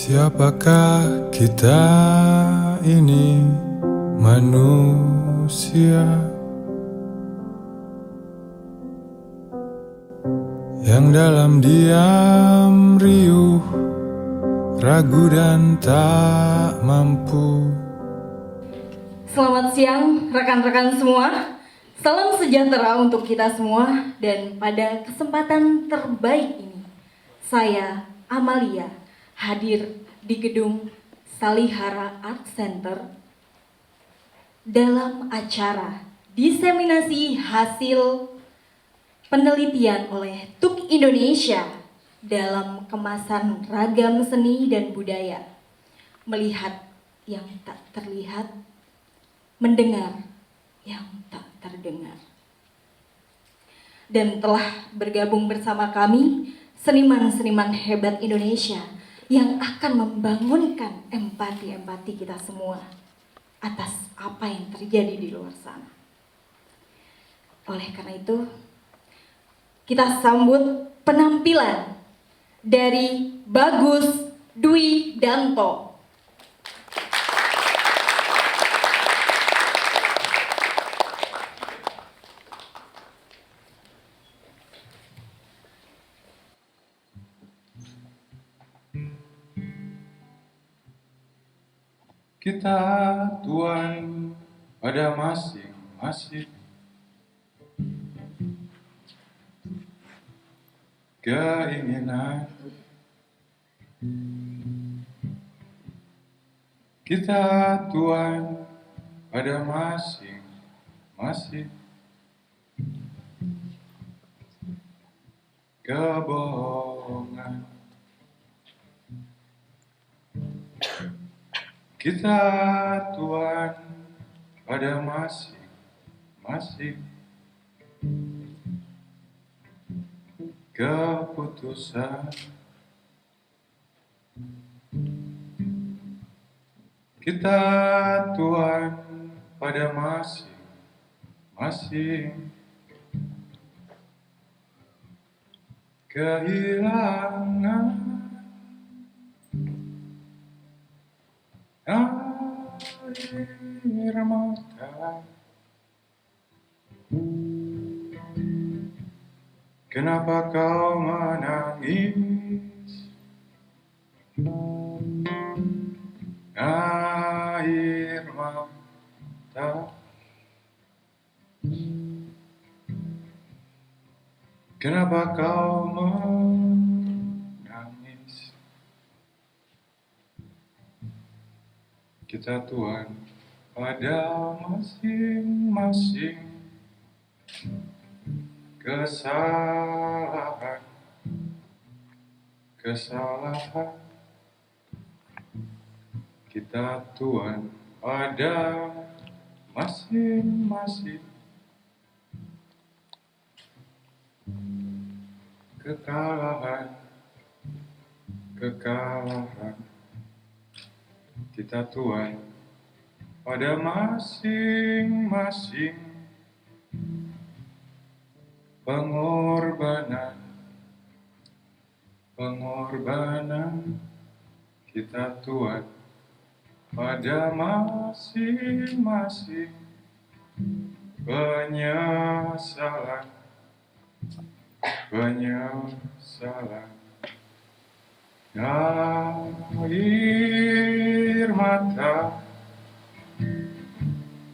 Siapakah kita ini, manusia yang dalam diam riuh, ragu dan tak mampu. Selamat siang rekan-rekan semua. Salam sejahtera untuk kita semua. Dan pada kesempatan terbaik ini, saya Amalia hadir di gedung Salihara Art Center dalam acara diseminasi hasil penelitian oleh TUK Indonesia dalam kemasan ragam seni dan budaya. Melihat yang tak terlihat, mendengar yang tak terdengar. Dan telah bergabung bersama kami seniman-seniman hebat Indonesia yang akan membangunkan empati-empati kita semua atas apa yang terjadi di luar sana. Oleh karena itu, kita sambut penampilan dari Bagus Dwi Danto. Kita tuan pada masing-masing keinginan. Kita tuan pada masing-masing kebohongan. Kita tuan pada masing-masing keputusan. Kita tuan pada masing-masing kehilangan. Air mata, kenapa kau menangis? Air mata, kenapa kau menangis? Kita tuan pada masing-masing kesalahan. Kita tuan pada masing-masing kekalahan. Kita tuan pada masing-masing pengorbanan. Kita tuan pada masing-masing penyesalan. Air mata,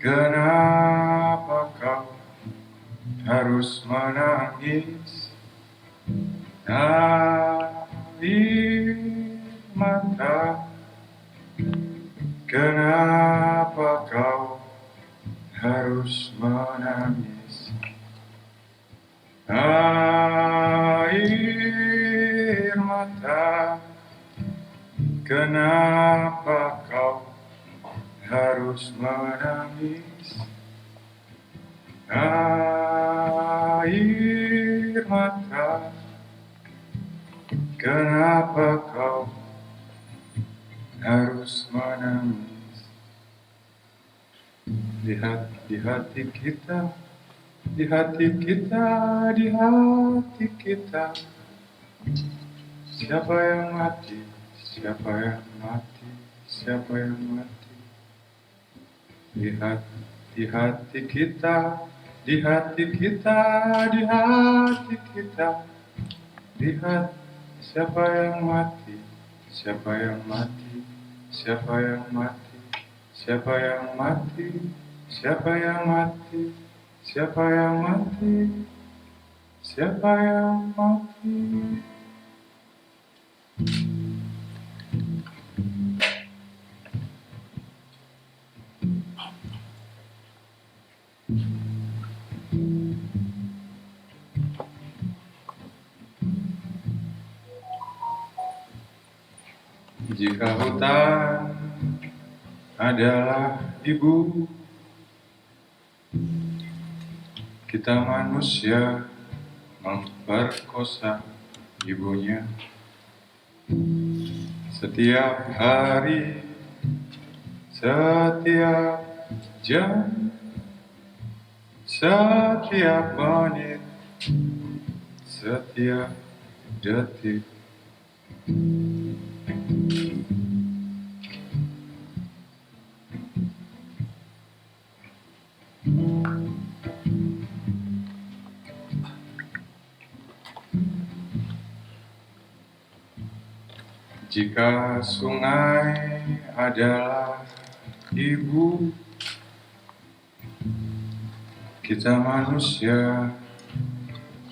kenapa kau harus menangis? Air mata, kenapa kau harus menangis? Air mata, kenapa kau harus menangis? Air mata, kenapa kau harus menangis? Lihat di hati kita, di hati kita, siapa yang mati, siapa yang mati, siapa yang mati. Di hati kita, di hati kita, di hati kita. Lihat siapa yang mati, siapa yang mati, siapa yang mati, siapa yang mati, siapa yang mati, siapa yang mati, siapa yang mati. Jika hutan adalah ibu, kita manusia memperkosa ibunya. Setiap hari, setiap jam, setiap menit, setiap detik. Jika sungai adalah ibu, kita manusia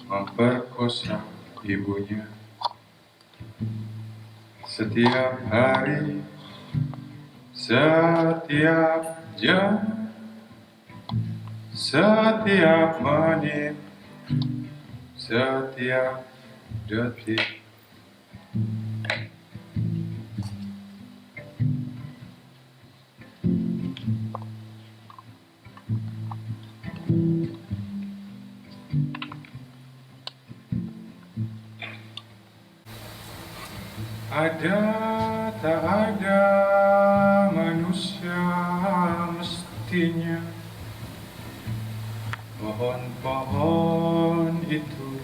memperkosa ibunya. Setiap hari, setiap jam, setiap menit, setiap detik. Ada tak ada manusia mestinya pohon-pohon itu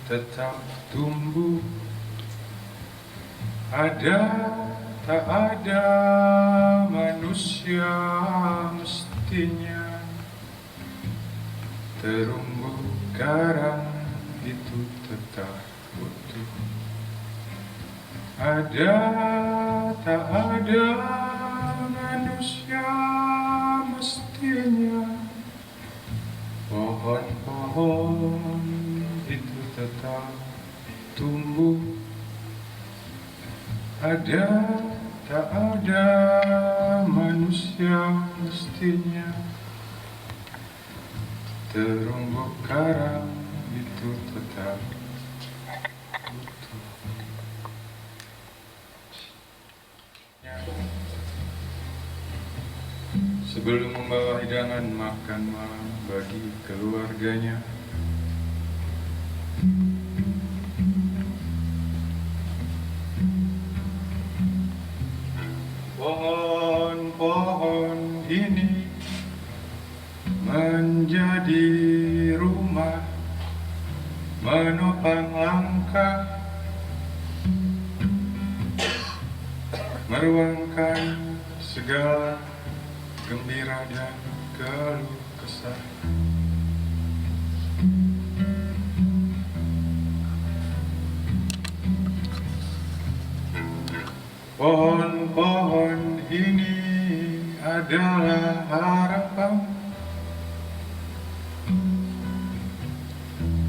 tetap tumbuh. Ada tak ada manusia mestinya terumbu karang itu tetap utuh. Ada tak ada manusia mestinya pohon-pohon itu tetap tumbuh. Ada tak ada manusia mestinya terumbu karang itu tetap utuh. Sebelum membawa hidangan makan malam bagi keluarganya, pohon-pohon ini menjadi rumah menopang langkah, meruangkan segala gembira dan keluh kesah. Pohon-pohon ini adalah harapan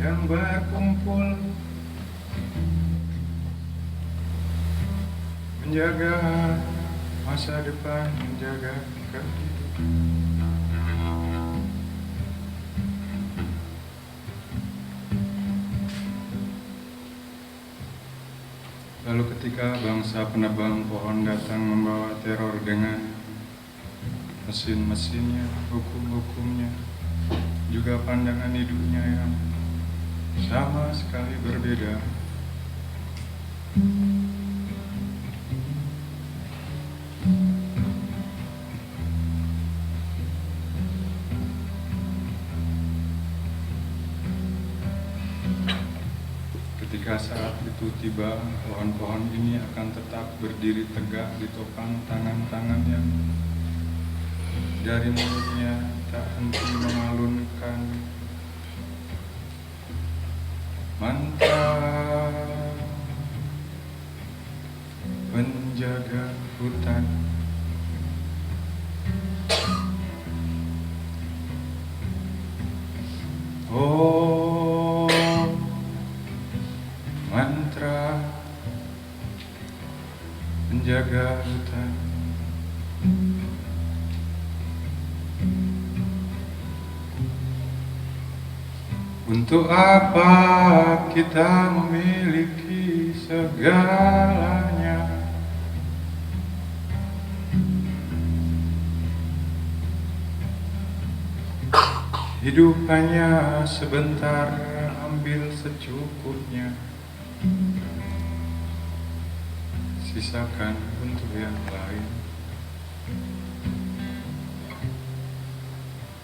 yang berkumpul menjaga masa depan, menjaga kehidupan. Lalu ketika bangsa penebang pohon datang membawa teror dengan mesin-mesinnya, hukum-hukumnya, juga pandangan hidupnya yang sama sekali berbeda. Ketika saat itu waktu tiba, pohon-pohon ini akan tetap berdiri tegak di topang tangan-tangan yang dari mulutnya tak henti mengalunkan mantra penjaga hutan. Oh, mantra penjaga hutan. Untuk apa kita memiliki segalanya? Hidup hanya sebentar, ambil secukupnya, sisakan untuk yang lain.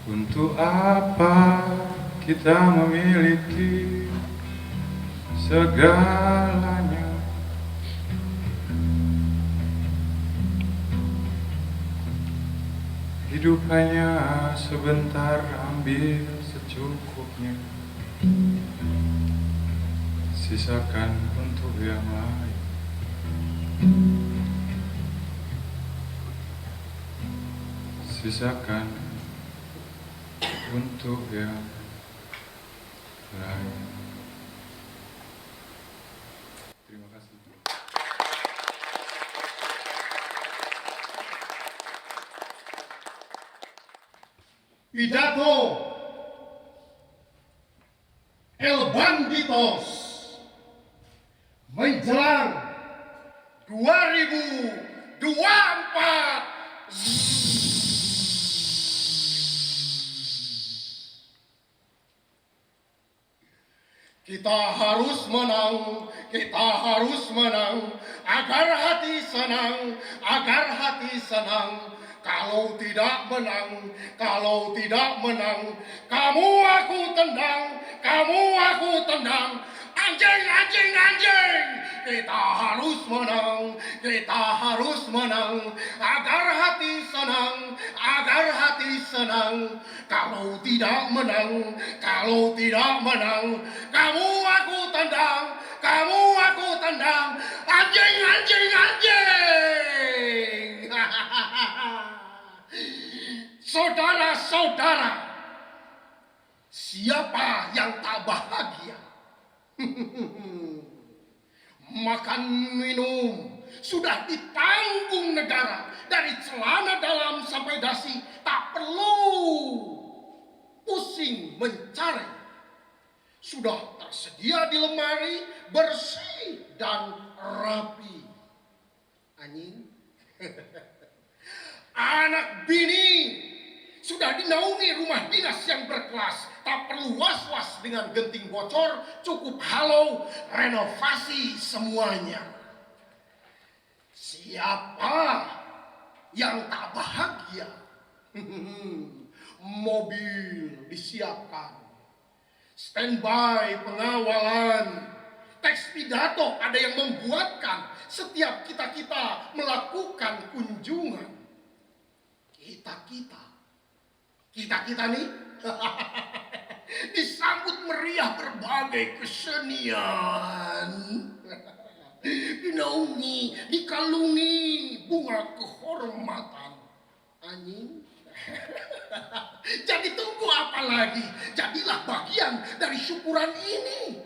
Untuk apa kita memiliki segalanya? Hidup hanya sebentar, ambil secukupnya, sisakan untuk yang lain. Sisakan untuk yang lain. Terima kasih. Pidato El Banditos menjelang 2024. Kita harus menang, kita harus menang, agar hati senang, agar hati senang. Kalau tidak menang, kalau tidak menang, kamu aku tendang, kamu aku tendang. Anjing, anjing, anjing. Kita harus menang, kita harus menang, agar hati senang, agar hati senang. Kalau tidak menang, kalau tidak menang, kamu aku tendang, kamu aku tendang. Anjing, anjing, anjing. Saudara-saudara, siapa yang tak bahagia? Makan minum sudah ditanggung negara, dari celana dalam sampai dasi, tak perlu pusing mencari. Sudah tersedia di lemari, bersih dan rapi. Anjing. Anak bini sudah dinaungi rumah dinas yang berkelas, tak perlu was-was dengan genting bocor, cukup halau, renovasi semuanya. Siapa yang tak bahagia? Mobil disiapkan, standby pengawalan, teks pidato ada yang membuatkan setiap kita melakukan kunjungan. Kita nih disambut meriah berbagai kesenian, dinaungi, dikalungi bunga kehormatan. Anjing. Jadi tunggu apa lagi? Jadilah bagian dari syukuran ini,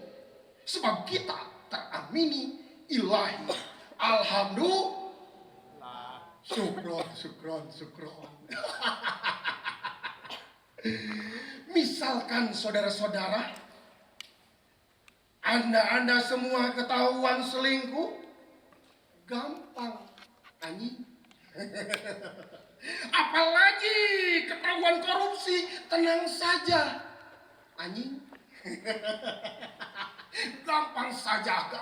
sebab kita teramini ilahi. Alhamdulillah. Syukron. Misalkan saudara-saudara, Anda semua ketahuan selingkuh, gampang, anjing. Apalagi ketahuan korupsi, tenang saja, anjing. Gampang saja.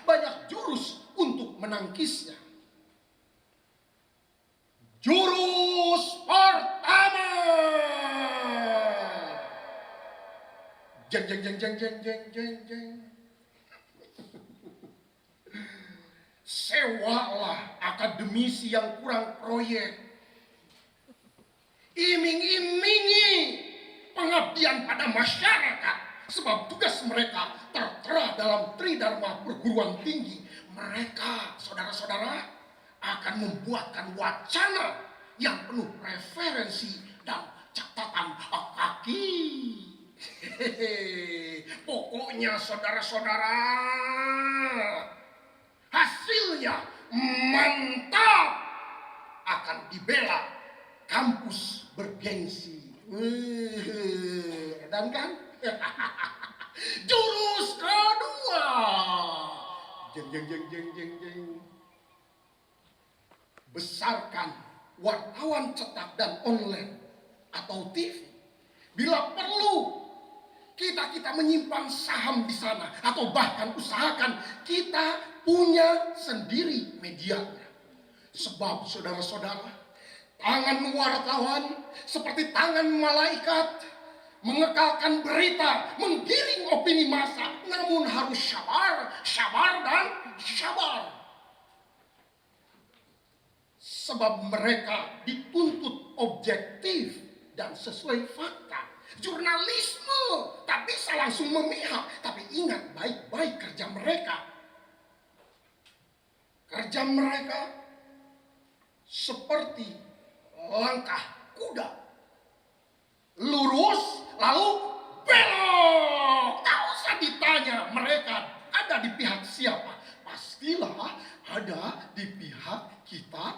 Banyak jurus untuk menangkisnya. Jurus pertama. Jeng. sewalah akademisi yang kurang proyek. Iming-imingi pengabdian pada masyarakat, sebab tugas mereka tertera dalam Tridharma perguruan tinggi. Mereka, saudara-saudara, akan membuatkan wacana yang penuh referensi dan catatan kaki. Pokoknya saudara-saudara, hasilnya mantap, akan dibela kampus bergengsi. Dan kan? Jurus kedua. Jeng jeng jeng jeng jeng jeng. Besarkan wartawan cetak dan online atau TV. Bila perlu, kita menyimpan saham di sana, atau bahkan usahakan kita punya sendiri medianya. Sebab saudara-saudara, tangan wartawan seperti tangan malaikat, mengekalkan berita, menggiring opini massa, namun harus sabar, sabar dan sabar. Sebab mereka dituntut objektif dan sesuai fakta. Jurnalisme tak bisa langsung memihak, tapi ingat baik-baik kerja mereka. Kerja mereka seperti langkah kuda, lurus lalu belok. Tak usah ditanya mereka ada di pihak siapa, pastilah ada di pihak kita.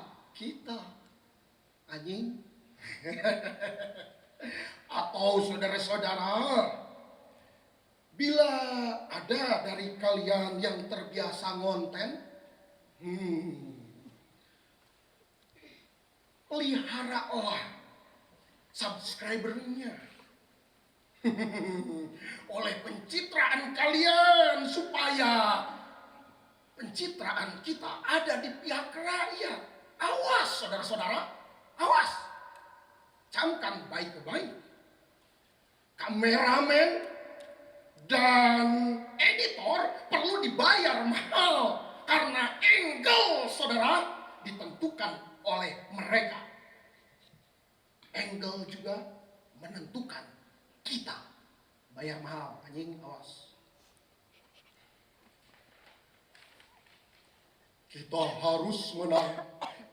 Anjing. Atau saudara-saudara, bila ada dari kalian yang terbiasa ngonten, peliharalah subscribernya oleh pencitraan kalian, supaya pencitraan kita ada di pihak rakyat. Awas saudara-saudara, awas. Camkan baik-baik. Kameramen dan editor perlu dibayar mahal, karena angle saudara ditentukan oleh mereka. Angle juga menentukan kita. Bayar mahal, anjing, awas. Kita harus menang.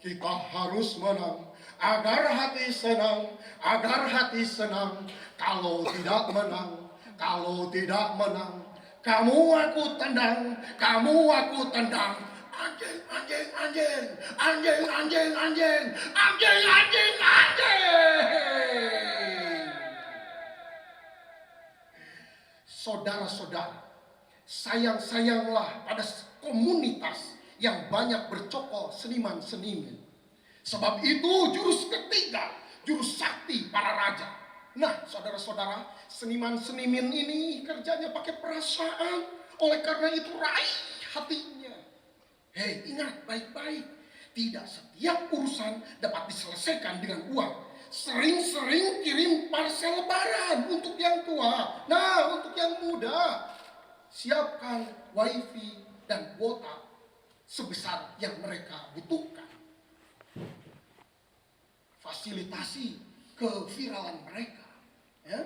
Kita harus menang. Agar hati senang, agar hati senang. Kalau tidak menang, kalau tidak menang, kamu aku tendang, kamu aku tendang. Anjing, anjing, anjing, anjing, anjing, anjing, anjing, anjing, anjing. Saudara-saudara, sayang-sayanglah pada komunitas yang banyak bercokol seniman-seniman. Sebab itu jurus ketiga, jurus sakti para raja. Nah, saudara-saudara, seniman-seniman ini kerjanya pakai perasaan. Oleh karena itu raih hatinya. Hei, ingat baik-baik. Tidak setiap urusan dapat diselesaikan dengan uang. Sering-sering kirim parsel lebaran untuk yang tua. Nah, untuk yang muda, siapkan wifi dan kuota sebesar yang mereka butuhkan. Fasilitasi keviralan mereka, ya?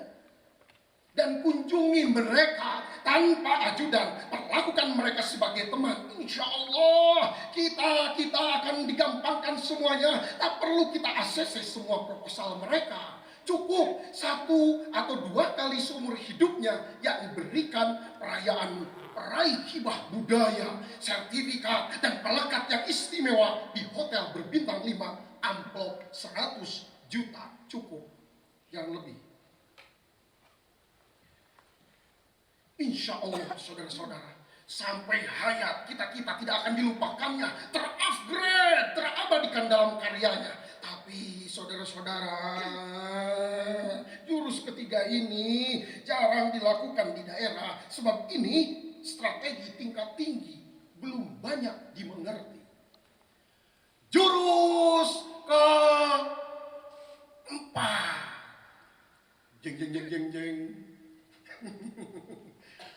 Dan kunjungi mereka tanpa ajudan, perlakukan mereka sebagai teman. Insya Allah kita akan digampangkan semuanya. Tak perlu kita ACC semua proposal mereka. Cukup 1 atau 2 kali seumur hidupnya yang diberikan perayaan peraih hibah budaya, sertifikat dan pelekat yang istimewa di hotel berbintang 5. Amplop 100 juta cukup, yang lebih. Insya Allah saudara-saudara, sampai hayat kita tidak akan dilupakannya, terupgrade, terabadikan dalam karyanya. Tapi saudara-saudara, jurus ketiga ini jarang dilakukan di daerah, sebab ini strategi tingkat tinggi, belum banyak dimengerti. Jurus keempat, jeng jeng jeng jeng jeng.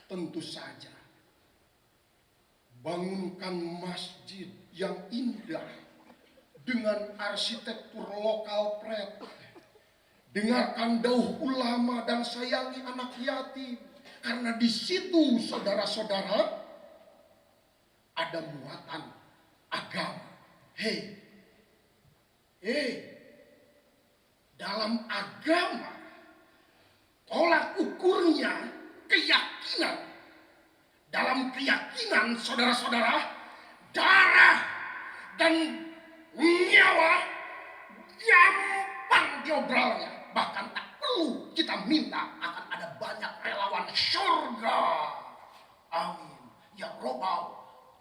Tentu saja bangunkan masjid yang indah dengan arsitektur lokal pret. Dengarkan dauh ulama dan sayangi anak yatim, karena di situ saudara-saudara ada muatan agama. Hei, dalam agama tolak ukurnya keyakinan. Dalam keyakinan saudara-saudara, darah dan nyawa gampang diobrolnya. Bahkan tak perlu kita minta, akan ada banyak relawan surga. Amin ya robbal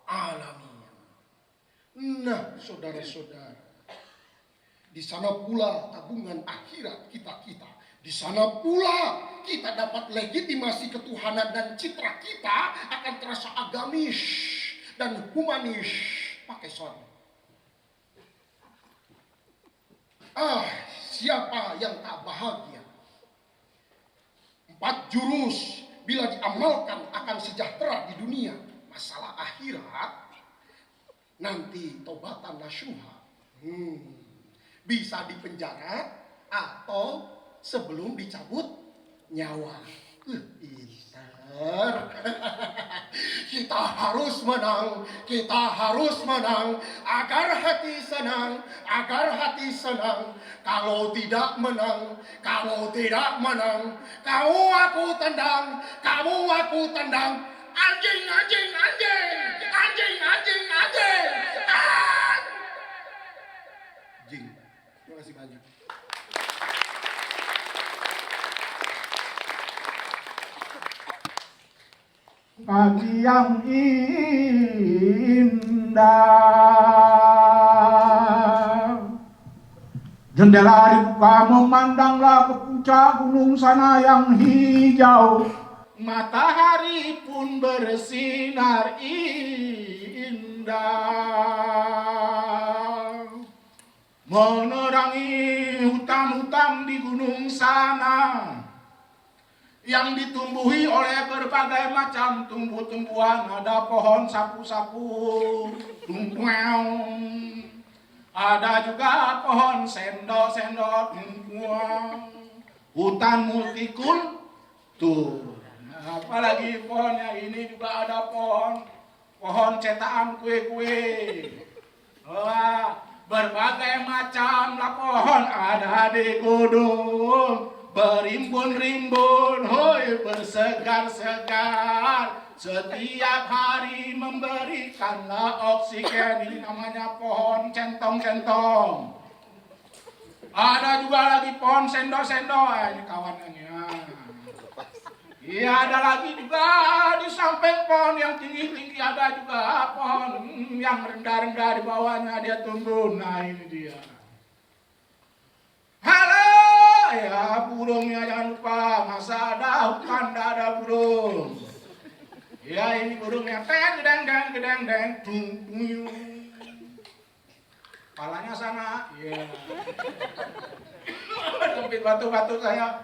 alamin. Nah, saudara-saudara, di sana pula tabungan akhirat kita. Di sana pula kita dapat legitimasi ketuhanan, dan citra kita akan terasa agamis dan humanis. Pakai son. Siapa yang tak bahagia? 4 jurus bila diamalkan akan sejahtera di dunia. Masalah akhirat nanti tobatan nasuha. Bisa dipenjara atau sebelum dicabut nyawa. Pintar. Kita harus menang agar hati senang. Kalau tidak menang, kamu aku tendang. Anjing. Jing. Terima kasih banyak. Pagi yang indah, jendela dibuka memandanglah ke puncak gunung sana yang hijau. Matahari pun bersinar indah, menerangi hutan-hutan di gunung sana yang ditumbuhi oleh berbagai macam tumbuh-tumbuhan. Ada pohon sapu-sapu, ada juga pohon sendok, hutan multikultur. Apalagi pohonnya ini juga ada pohon cetakan kue-kue. Berbagai macam lah pohon ada di gunung, berimbun-rimbun, bersegar-segar. Setiap hari memberikanlah oksigen. Ini namanya pohon centong-centong. Ada juga lagi pohon sendok-sendok. Ini kawanannya. Iya, ada lagi juga di samping pohon yang tinggi-tinggi, ada juga pohon yang rendah-rendah di bawahnya dia tumbuh. Nah, ini dia. Halo, ya burungnya jangan lupa. Masa ada hutan, ada burung. Ya, ini burungnya. Gedeng, tung. Palanya sana. Iya. Jepit batu-batu saya.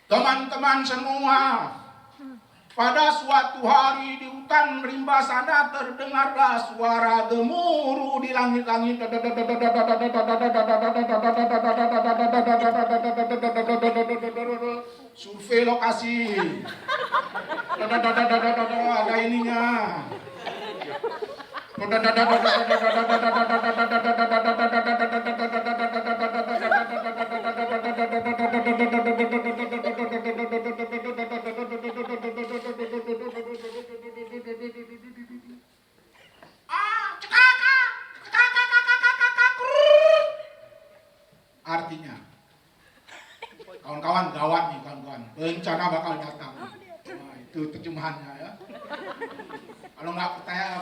Teman-teman semua, pada suatu hari di hutan rimba sana terdengarlah suara gemuruh di langit-langit. Survei lokasi. Ada ininya. Artinya, kawan-kawan gawat nih, kawan-kawan. Bencana bakal datang. Nah, itu terjemahannya ya. Kalau nggak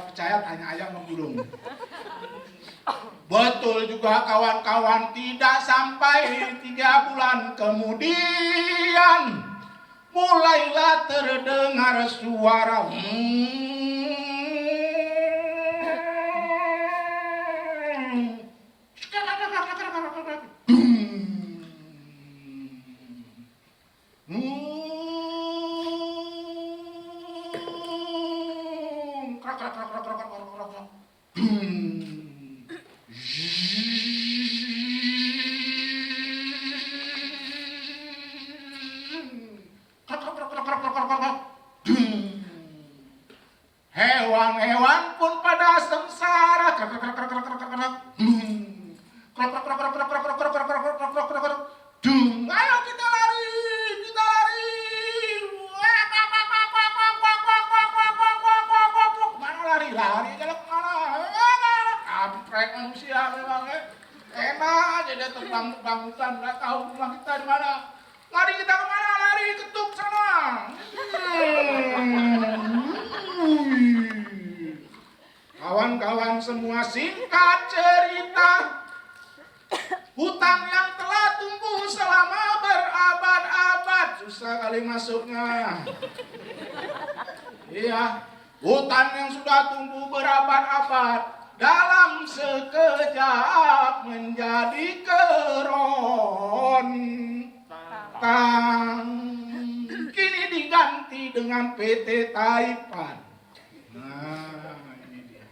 percaya tanya aja sama burung. Betul juga kawan-kawan, tidak sampai 3 bulan kemudian mulailah terdengar suara Hewan-hewan pun pada sengsara. Ayo kita lari, kita lari. Mana lari? Lari jalan kemana? Kampret manusia memang. Enak aja dia terbang-terbang, nggak tahu rumah kita di mana. Lari kita kemana? Lari ketuk sana. Kawan-kawan semua, singkat cerita, hutan yang telah tumbuh selama berabad-abad. Susah kali masuknya. Iya, hutan yang sudah tumbuh berabad-abad dalam sekejap menjadi kerontang. Kini diganti dengan PT Taipan. Nah, ini dia.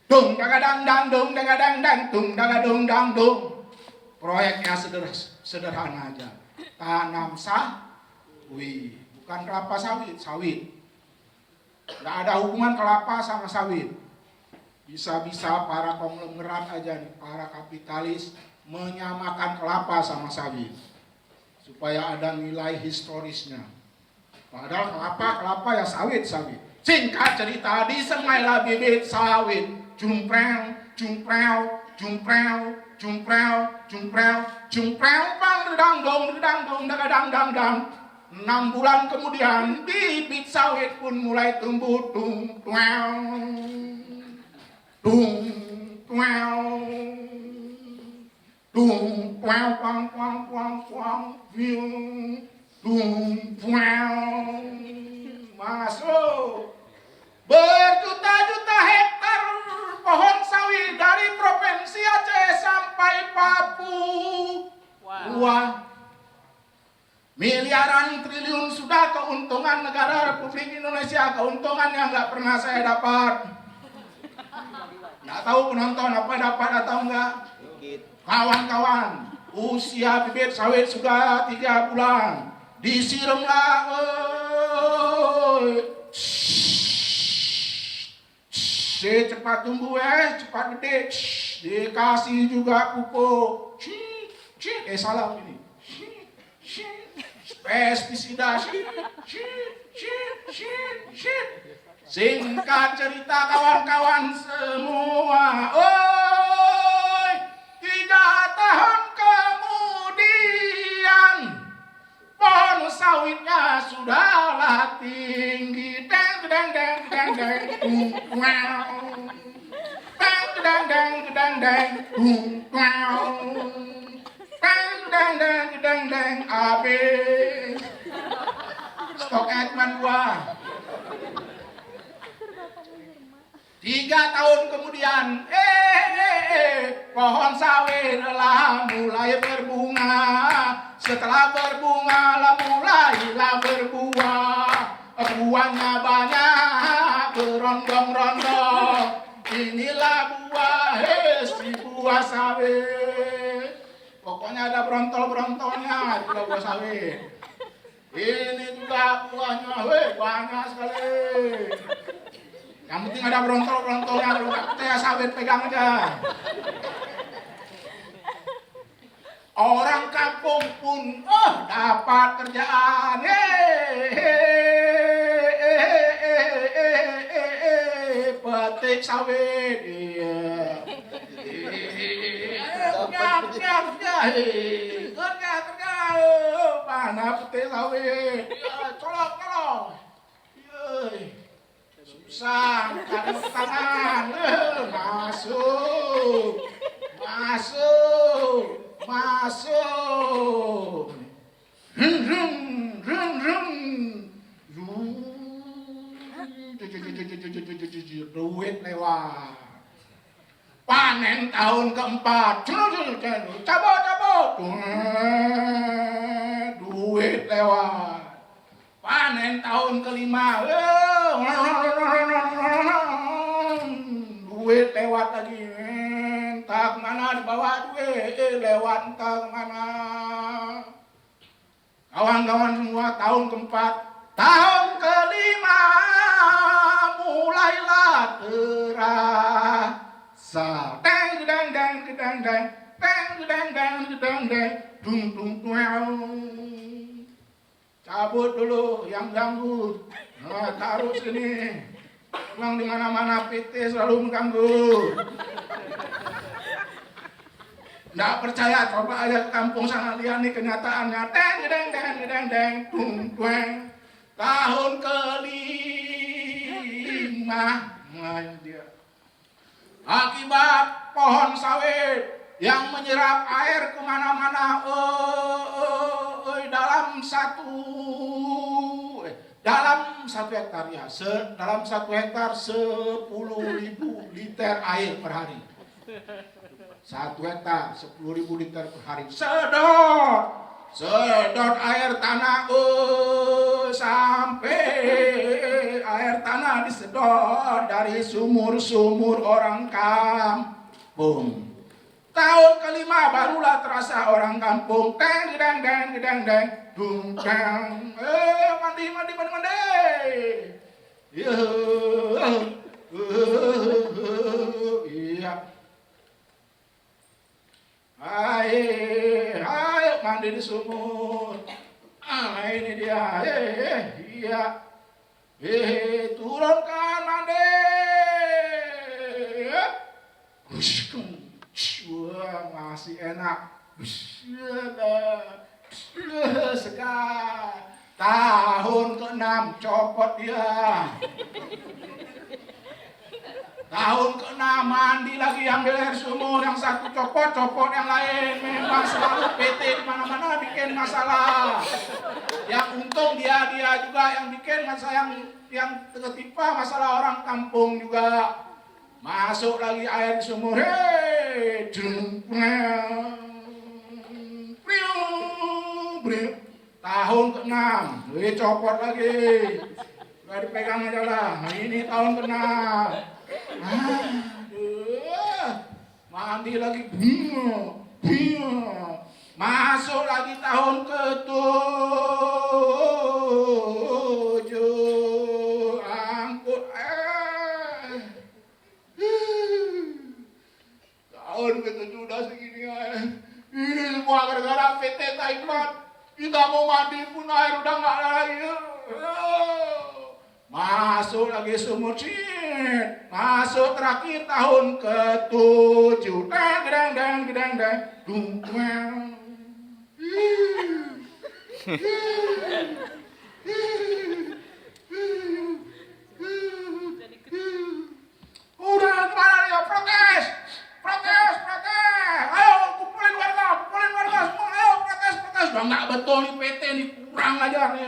Dung dagadang dang dung dagadang dang dung dagadung dang dung. Proyeknya sederhana aja. Tanam sawit, bukan kelapa sawit, sawit. Nggak ada hubungan kelapa sama sawit. Bisa-bisa para konglomerat aja nih, para kapitalis menyamakan kelapa sama sawit supaya ada nilai historisnya. Padahal kelapa ya sawit. Singkat cerita, disemailah bibit sawit. Jumprel, jumprel, jumprel, jumprel, jumprel, jumprel, bang dedang dong, dagadang dang dang. 6 bulan kemudian bibit sawit pun mulai tumbuh tung pang masuk berjuta-juta hektar pohon sawit dari provinsi Aceh sampai Papua. Miliaran triliun sudah keuntungan negara Republik Indonesia, keuntungan yang nggak pernah saya dapat. Nggak tahu penonton apa dapat atau enggak. Kawan-kawan, usia bibit sawit sudah 3 bulan. Disiramlah, cepat tumbuh cepat gede. Dikasih juga pupuk. Salah ini. Pestisida. Singkat cerita kawan-kawan semua, 3 tahun kemudian pohon sawitnya sudahlah tinggi. Habis stoknya cuma 2. 3 tahun kemudian, pohon sawit telah mulai berbunga. Setelah berbunga, mulailah berbuah. Buahnya banyak, berondong-rondong. Inilah buah, si buah sawit. Pokoknya ada brontol-brontolnya, juga buah sawit. Ini juga buahnya, banyak sekali. Yang penting ada brontol-brontolnya, kalau nggak percaya sawit pegang aja. Orang kampung pun dapat kerjaan. Petik sawit. Kerja. Mana petik sawit? Colok. Susah, ada tangan. Masuk. Duit lewat. Panen tahun keempat. Cabut. Duit lewat. Panen tahun kelima. Duit lewat lagi. entah kemana dibawa duit, lewat entah kemana. Kawan-kawan semua tahun keempat, tahun kelima mulailah terasa. Deng gedang deng gedang deng, deng gedang deng gedang deng, dung dung dung. Cabut dulu yang ganggu. Nah, taruh sini. Memang di mana-mana PT selalu mengganggu. Nggak percaya, coba aja ke kampung sana lihat nih kenyataannya. Deng deng deng deng deng dung dung. Tahun kelima. Nah, ini dia. Akibat pohon sawit yang menyerap air kemana-mana, dalam satu hektar ya, dalam 1 hektar 10.000 liter air per hari. 1 hektar 10.000 liter per hari. Sedot air tanah, sampai air tanah disedot dari sumur-sumur orang kampung. Tahun kelima barulah terasa orang kampung. Deng deng deng deng deng dung deng. Mandi. Iya. Ayo mandi di sumur. Ini dia. Iya. Turunkan mandi. Wah, masih enak. Segar. Tahun ke-6 copot dia. Tahun ke-6 mandi lagi, ambil air sumur, yang satu copot yang lain. Memang selalu PT di mana-mana bikin masalah. Yang untung dia juga yang bikin masalah, yang ketimpa masalah orang kampung juga. Masuk lagi air di sumur, tahun ke-6, copot lagi, gak dipegang aja lah. Ini tahun ke-6, mandi lagi, masuk lagi tahun ke-7, angkut tahun ke-7 udah segini aja. Ini semua gara-gara PT Taipan. Kita mau mandi pun air udah nggak ada lagi. Masuk lagi sumur cit. Masuk terakhir tahun ke-7. Deng dung udah gimana nih? Protes. Ayo kumpulin warga semua. Ayo protes. Udah nggak betul nih PT nih, kurang ajar nih.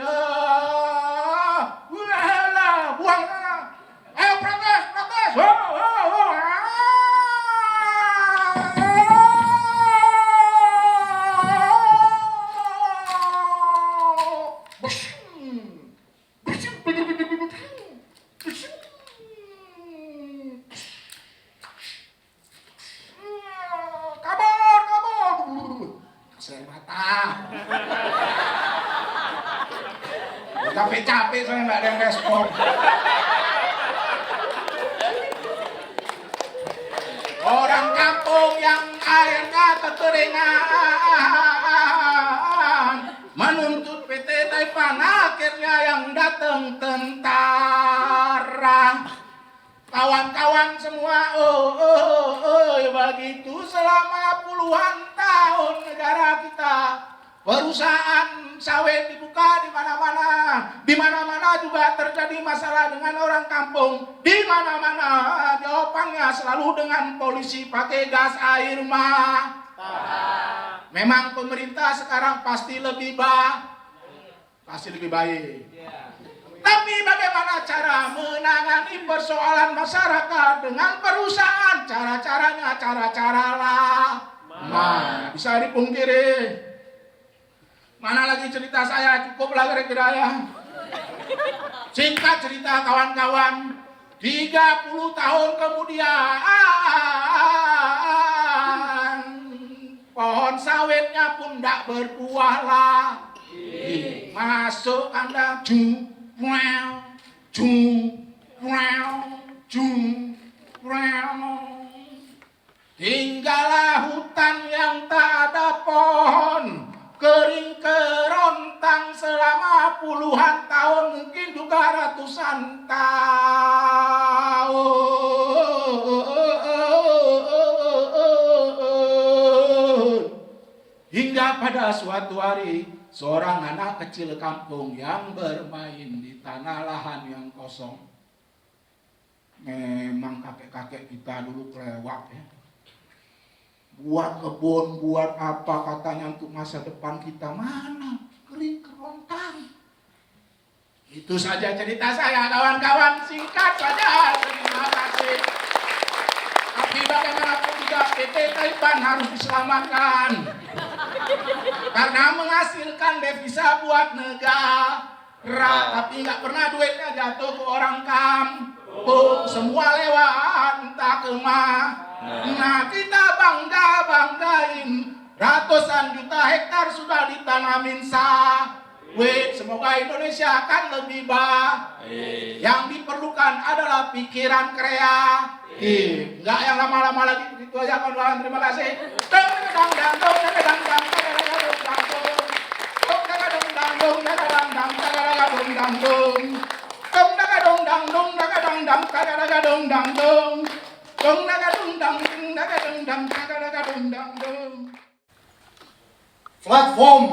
Udahlah, buang sana. Ayo protes. Capek saya nggak ada yang respon. Orang kampung yang airnya kekeringan menuntut PT Taipan, akhirnya yang datang tentara. Kawan-kawan semua, begitu selama puluhan tahun negara kita. Perusahaan sawit dibuka di mana-mana juga terjadi masalah dengan orang kampung. Di mana-mana jawabannya selalu dengan polisi pakai gas air mata. Memang pemerintah sekarang pasti lebih baik. Tapi bagaimana cara menangani persoalan masyarakat dengan perusahaan? Cara-cara lama. Bisa dipungkiri. Mana lagi cerita saya, cukuplah kira-kira ya. Singkat cerita kawan-kawan, 30 tahun kemudian sawitnya pun tidak berbuah lagi. Masuk kandang, jung, tinggallah hutan yang tak ada pohon, kering kerontang selama puluhan tahun, mungkin juga ratusan tahun. Hingga pada suatu hari, seorang anak kecil kampung yang bermain di tanah lahan yang kosong. Memang kakek-kakek kita dulu kelewat ya. Buat kebun, buat apa katanya untuk masa depan kita, mana kering kerontang. Itu saja cerita saya kawan-kawan, singkat saja, terima kasih. Tapi bagaimanapun juga PT Taipan harus diselamatkan. Karena menghasilkan devisa buat negara, tapi nggak pernah duitnya jatuh ke orang kampung, semua lewat entah kemana. Nah, kita banggain ratusan juta hektar sudah ditanamin sawit. Semoga Indonesia akan lebih baik. Yang diperlukan adalah pikiran kreatif. Enggak yang lama-lama lagi. Itu aja kawan-kawan, terima kasih. Platform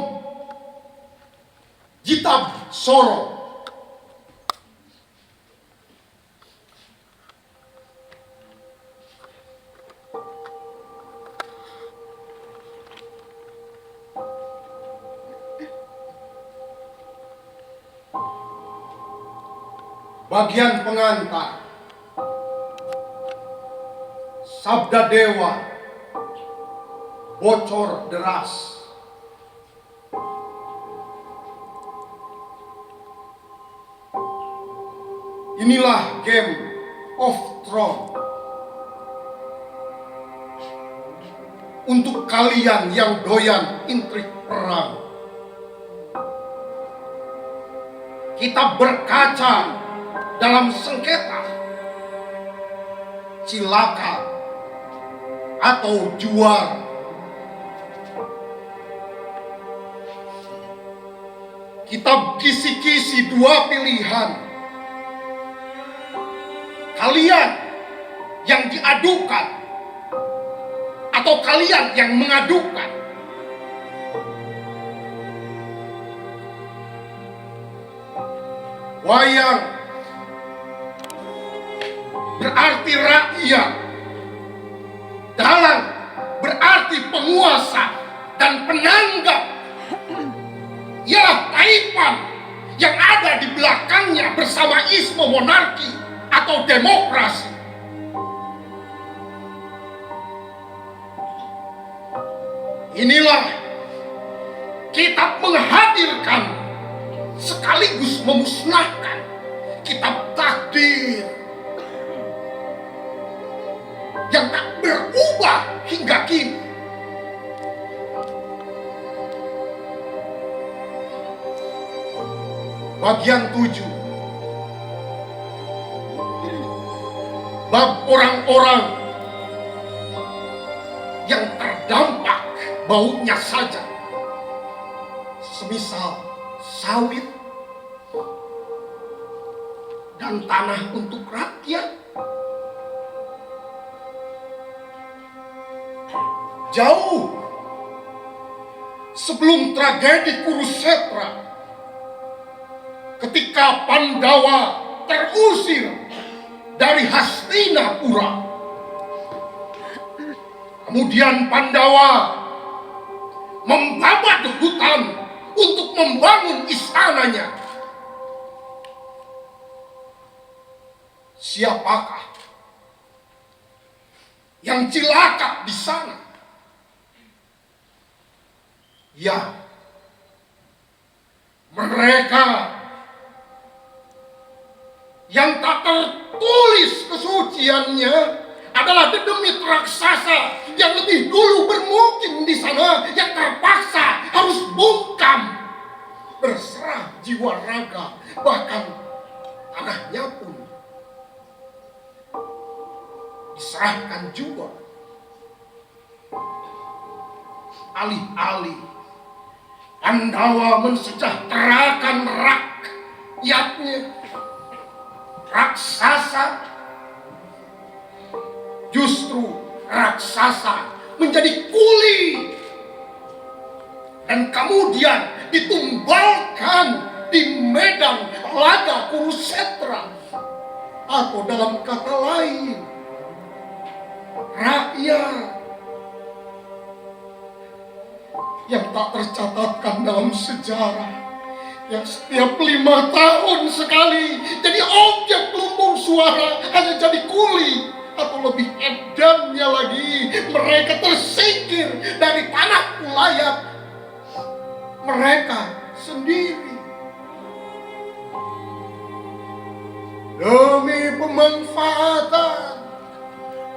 Jitab Soro. Bagian pengantar Sabda Dewa Bocor Deras. Inilah Game of Thrones. Untuk kalian yang doyan intrik perang, kita berkaca dalam sengketa, cilaka, atau juara. Kita kisi-kisi dua pilihan. Kalian yang diadukan atau kalian yang mengadukan. Wayang berarti rakyat, dalang berarti penguasa dan penanggap. Ialah Taipan yang ada di belakangnya bersama isme monarki atau demokrasi. Inilah kitab menghadirkan sekaligus memusnahkan kitab takdir yang tak berubah hingga kini. Bagian 7, bab orang-orang yang terdampak baunya saja, semisal sawit dan tanah untuk rakyat. Jauh sebelum tragedi Kurusetra, ketika Pandawa terusir dari Hastinapura, kemudian Pandawa membabat hutan untuk membangun istananya. Siapakah yang cilaka di sana? Ya, mereka yang tak tertulis kesuciannya adalah dedemit raksasa yang lebih dulu bermukim di sana, yang terpaksa harus bungkam, berserah jiwa raga, bahkan tanahnya pun diserahkan juga. Alih-alih Pandawa mensejahterakan rakyatnya, raksasa justru menjadi kuli dan kemudian ditumbalkan di medan laga Kurusetra, atau dalam kata lain, rakyat yang tak tercatatkan dalam sejarah, yang setiap 5 tahun sekali jadi objek lumbung suara, hanya jadi kuli, atau lebih edannya lagi, mereka tersingkir dari tanah ulayat mereka sendiri demi pemanfaatan,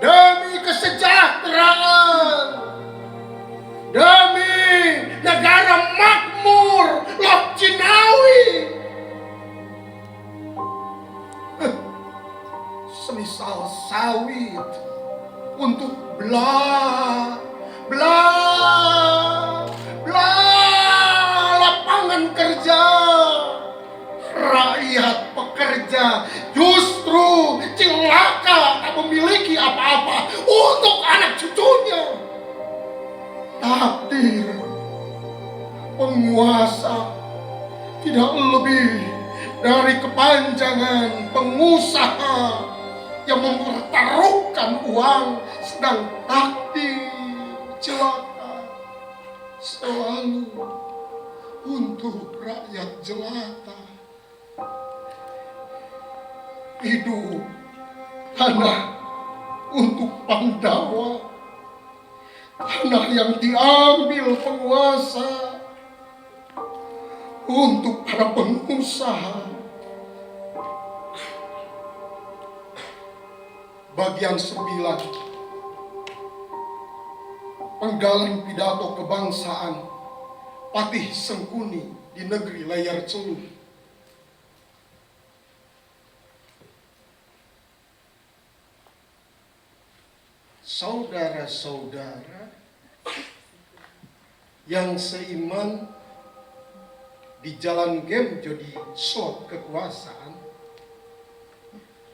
demi kesejahteraan, demi negara makmur Lok Cinawi. Semisal sawit untuk bla lapangan kerja, rakyat pekerja justru celaka, tak memiliki apa-apa untuk anak cucunya. Takdir penguasa tidak lebih dari kepanjangan pengusaha yang mempertaruhkan uang, sedang takdir jelata selalu untuk rakyat jelata. Hidup tanah untuk Pandawa, tanah yang diambil penguasa untuk para pengusaha. Bagian 9, penggalan pidato kebangsaan Patih Sengkuni di negeri layar celuh. Saudara-saudara yang seiman di jalan game jadi slot kekuasaan,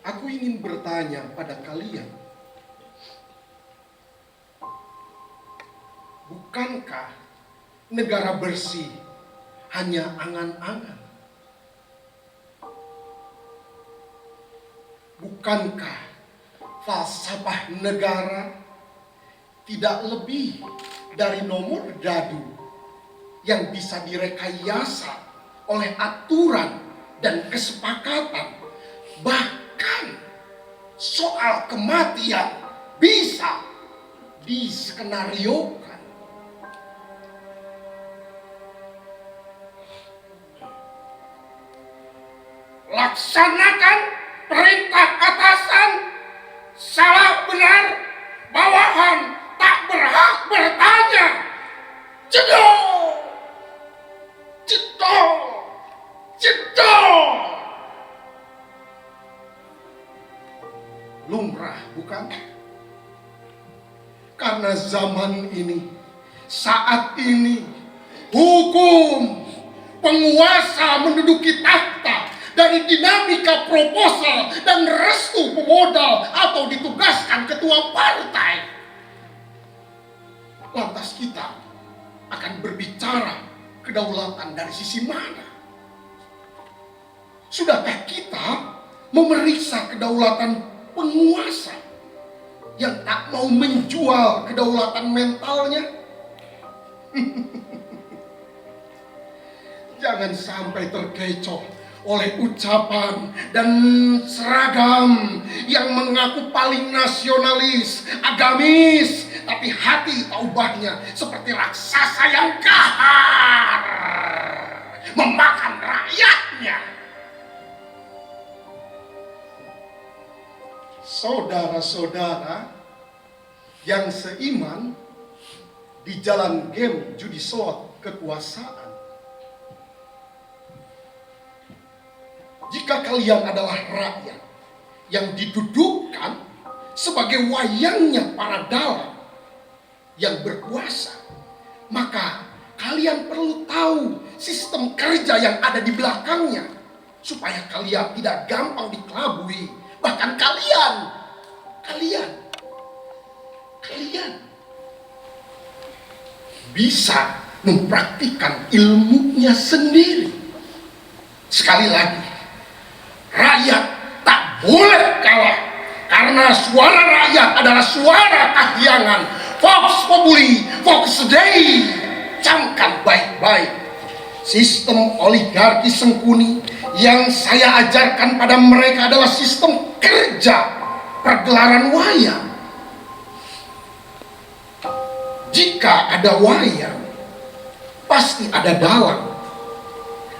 aku ingin bertanya pada kalian, bukankah negara bersih hanya angan-angan? Bukankah falsafah negara tidak lebih dari nomor dadu yang bisa direkayasa oleh aturan dan kesepakatan? Bahkan soal kematian bisa diskenariokan. Laksanakan perintah atasan, salah benar bawahan tak berhak bertanya. Jedor, jedor, jedor. Lumrah bukan? Karena zaman ini, saat ini, hukum penguasa menduduki takhta dari dinamika proposal dan restu pemodal atau ditugaskan ketua partai. Lantas kita akan berbicara kedaulatan dari sisi mana? Sudahkah kita memeriksa kedaulatan penguasa yang tak mau menjual kedaulatan mentalnya? Jangan sampai terkecoh oleh ucapan dan seragam yang mengaku paling nasionalis, agamis, tapi hati taubahnya seperti raksasa yang kahar memakan rakyatnya. Saudara-saudara, yang seiman di jalan game judi slot kekuasaan. Jika kalian adalah rakyat yang didudukkan sebagai wayangnya para dalang yang berkuasa, maka kalian perlu tahu sistem kerja yang ada di belakangnya, supaya kalian tidak gampang dikelabui. Bahkan kalian bisa mempraktikkan ilmunya sendiri. Sekali lagi, rakyat tak boleh kalah, karena suara rakyat adalah suara kahyangan. Vox populi, vox dei. Camkan baik-baik. Sistem oligarki sengkuni yang saya ajarkan pada mereka adalah sistem kerja pergelaran wayang. Jika ada wayang, pasti ada dalang.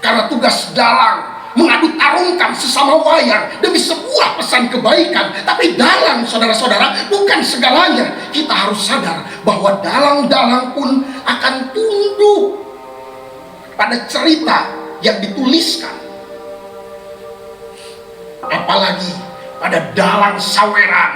Karena tugas dalang mengadu tarungkan sesama wayang demi sebuah pesan kebaikan. Tapi dalang, saudara-saudara, bukan segalanya. Kita harus sadar bahwa dalang-dalang pun akan tunduk pada cerita yang dituliskan. Apalagi pada dalang saweran,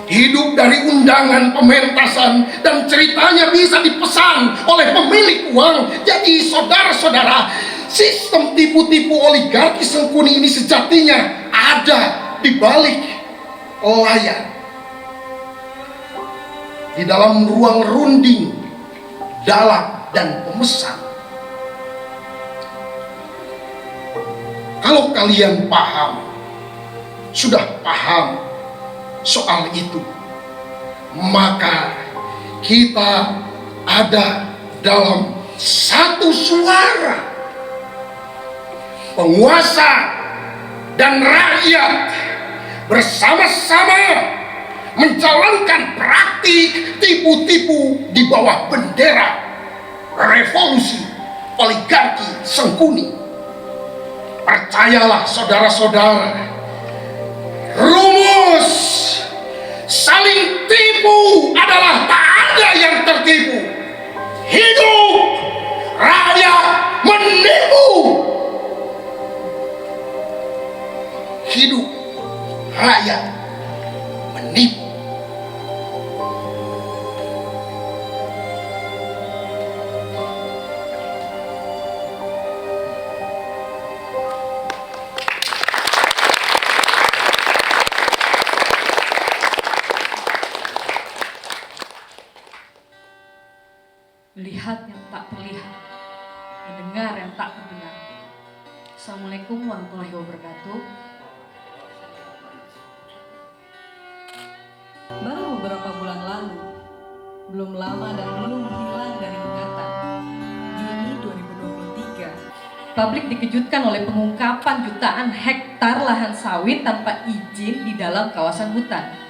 hidup dari undangan pementasan, dan ceritanya bisa dipesan oleh pemilik uang. Jadi saudara-saudara, sistem tipu-tipu oligarki sengkuni ini sejatinya ada di balik layar, di dalam ruang runding dalang dan pemesan. Kalau kalian sudah paham soal itu, maka kita ada dalam satu suara. Penguasa dan rakyat bersama-sama menjalankan praktik tipu-tipu di bawah bendera revolusi oligarki sengkuni. Percayalah saudara-saudara, rumus saling tipu adalah tak ada yang tertipu. Hidup rakyat menipu. Hidup rakyat menipu. Melihat yang tak terlihat, mendengar yang tak terdengar. Assalamualaikum warahmatullahi wabarakatuh. Baru beberapa bulan lalu, belum lama dan belum hilang dari ingatan, Juni 2023, publik dikejutkan oleh pengungkapan jutaan hektar lahan sawit tanpa izin di dalam kawasan hutan.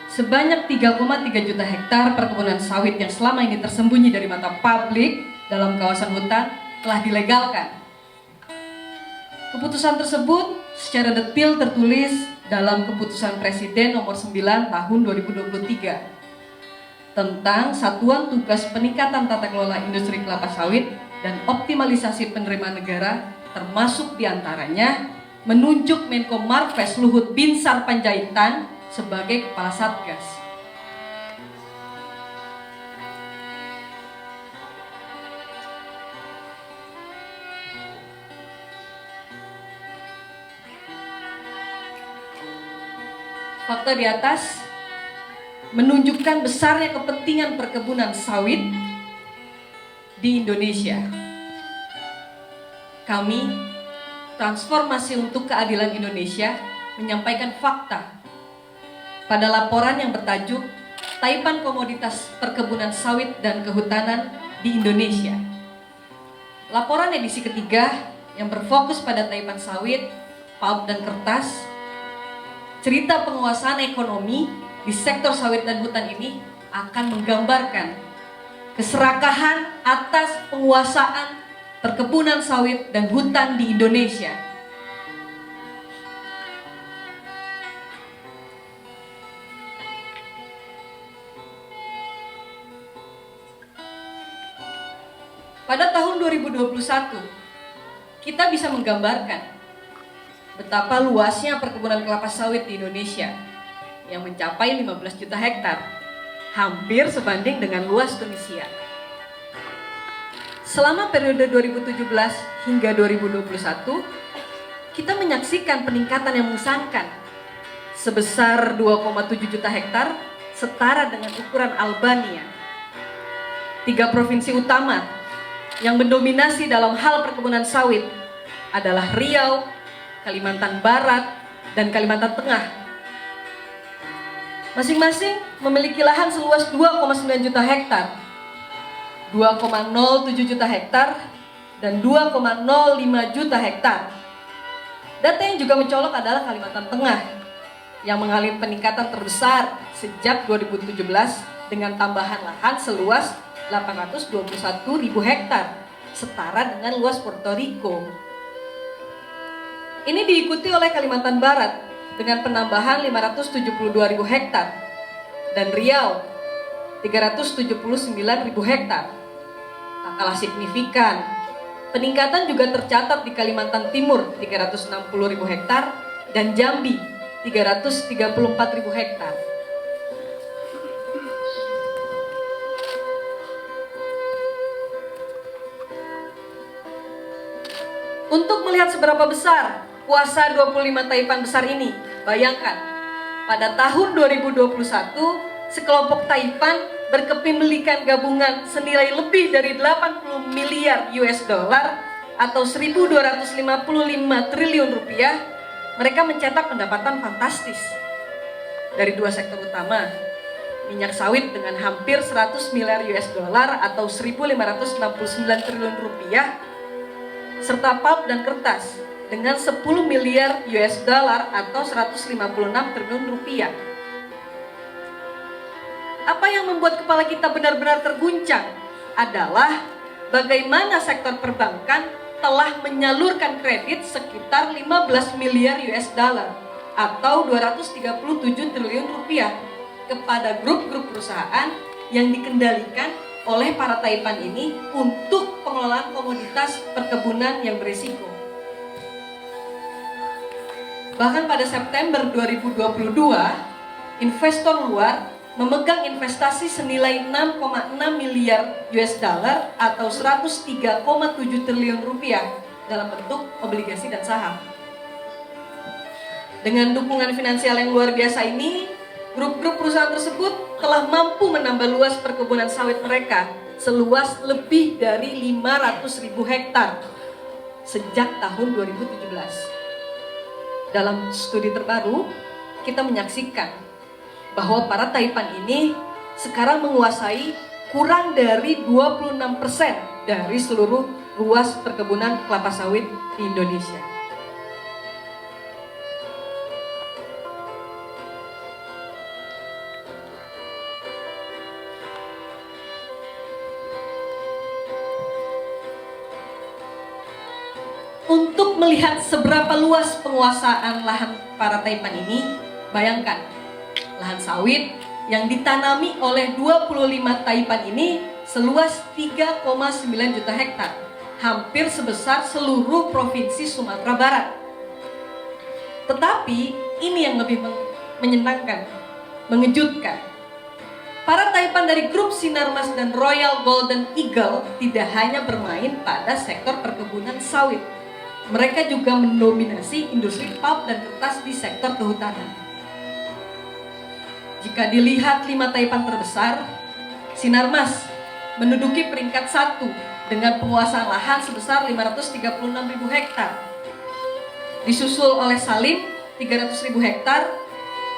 Sebanyak 3,3 juta hektar perkebunan sawit yang selama ini tersembunyi dari mata publik dalam kawasan hutan telah dilegalkan. Keputusan tersebut secara detail tertulis dalam Keputusan Presiden Nomor 9 Tahun 2023 tentang Satuan Tugas Peningkatan Tata Kelola Industri Kelapa Sawit dan Optimalisasi Penerimaan Negara, termasuk diantaranya menunjuk Menko Marves Luhut Binsar Panjaitan sebagai Kepala Satgas. Fakta di atas menunjukkan besarnya kepentingan perkebunan sawit di Indonesia. Kami, Transformasi untuk Keadilan Indonesia, menyampaikan fakta pada laporan yang bertajuk Taipan Komoditas Perkebunan Sawit dan Kehutanan di Indonesia. Laporan edisi ketiga yang berfokus pada taipan sawit, pulp dan kertas, cerita penguasaan ekonomi di sektor sawit dan hutan ini akan menggambarkan keserakahan atas penguasaan perkebunan sawit dan hutan di Indonesia. pada tahun 2021 kita bisa menggambarkan betapa luasnya perkebunan kelapa sawit di Indonesia yang mencapai 15 juta hektar, hampir sebanding dengan luas Tunisia. Selama periode 2017 hingga 2021, kita menyaksikan peningkatan yang mengesankan sebesar 2,7 juta hektar, setara dengan ukuran Albania. 3 provinsi utama yang mendominasi dalam hal perkebunan sawit adalah Riau, Kalimantan Barat, dan Kalimantan Tengah. Masing-masing memiliki lahan seluas 2,9 juta hektar, 2,07 juta hektar, dan 2,05 juta hektar. Data yang juga mencolok adalah Kalimantan Tengah yang mengalami peningkatan terbesar sejak 2017 dengan tambahan lahan seluas 821.000 hektar, setara dengan luas Puerto Rico. Ini diikuti oleh Kalimantan Barat dengan penambahan 572.000 hektar dan Riau 379.000 hektar. Tak kalah signifikan, peningkatan juga tercatat di Kalimantan Timur 360.000 hektar dan Jambi 334.000 hektar. Untuk melihat seberapa besar kuasa 25 taipan besar ini, bayangkan, pada tahun 2021, sekelompok taipan berkepemilikan gabungan senilai lebih dari 80 miliar US dollar atau 1.255 triliun rupiah. Mereka mencetak pendapatan fantastis dari 2 sektor utama, minyak sawit dengan hampir 100 miliar US dollar atau 1.569 triliun rupiah, serta pulp dan kertas dengan 10 miliar US dollar atau 156 triliun rupiah. Apa yang membuat kepala kita benar-benar terguncang adalah bagaimana sektor perbankan telah menyalurkan kredit sekitar 15 miliar US dollar atau 237 triliun rupiah kepada grup-grup perusahaan yang dikendalikan oleh para taipan ini untuk pengelolaan komoditas perkebunan yang berisiko. Bahkan pada September 2022, investor luar memegang investasi senilai 6,6 miliar US dollar atau 103,7 triliun rupiah dalam bentuk obligasi dan saham. Dengan dukungan finansial yang luar biasa ini, grup-grup perusahaan tersebut telah mampu menambah luas perkebunan sawit mereka seluas lebih dari 500.000 hektar sejak tahun 2017. Dalam studi terbaru, kita menyaksikan bahwa para taipan ini sekarang menguasai kurang dari 26% dari seluruh luas perkebunan kelapa sawit di Indonesia. Untuk melihat seberapa luas penguasaan lahan para taipan ini, bayangkan, lahan sawit yang ditanami oleh 25 taipan ini seluas 3,9 juta hektar, hampir sebesar seluruh provinsi Sumatera Barat. Tetapi ini yang lebih menyenangkan, mengejutkan. Para taipan dari grup Sinarmas dan Royal Golden Eagle tidak hanya bermain pada sektor perkebunan sawit. Mereka juga mendominasi industri pulp dan kertas di sektor kehutanan. Jika dilihat 5 taipan terbesar, Sinarmas menduduki peringkat 1 dengan penguasaan lahan sebesar 536.000 hektar. Disusul oleh Salim 300.000 hektar,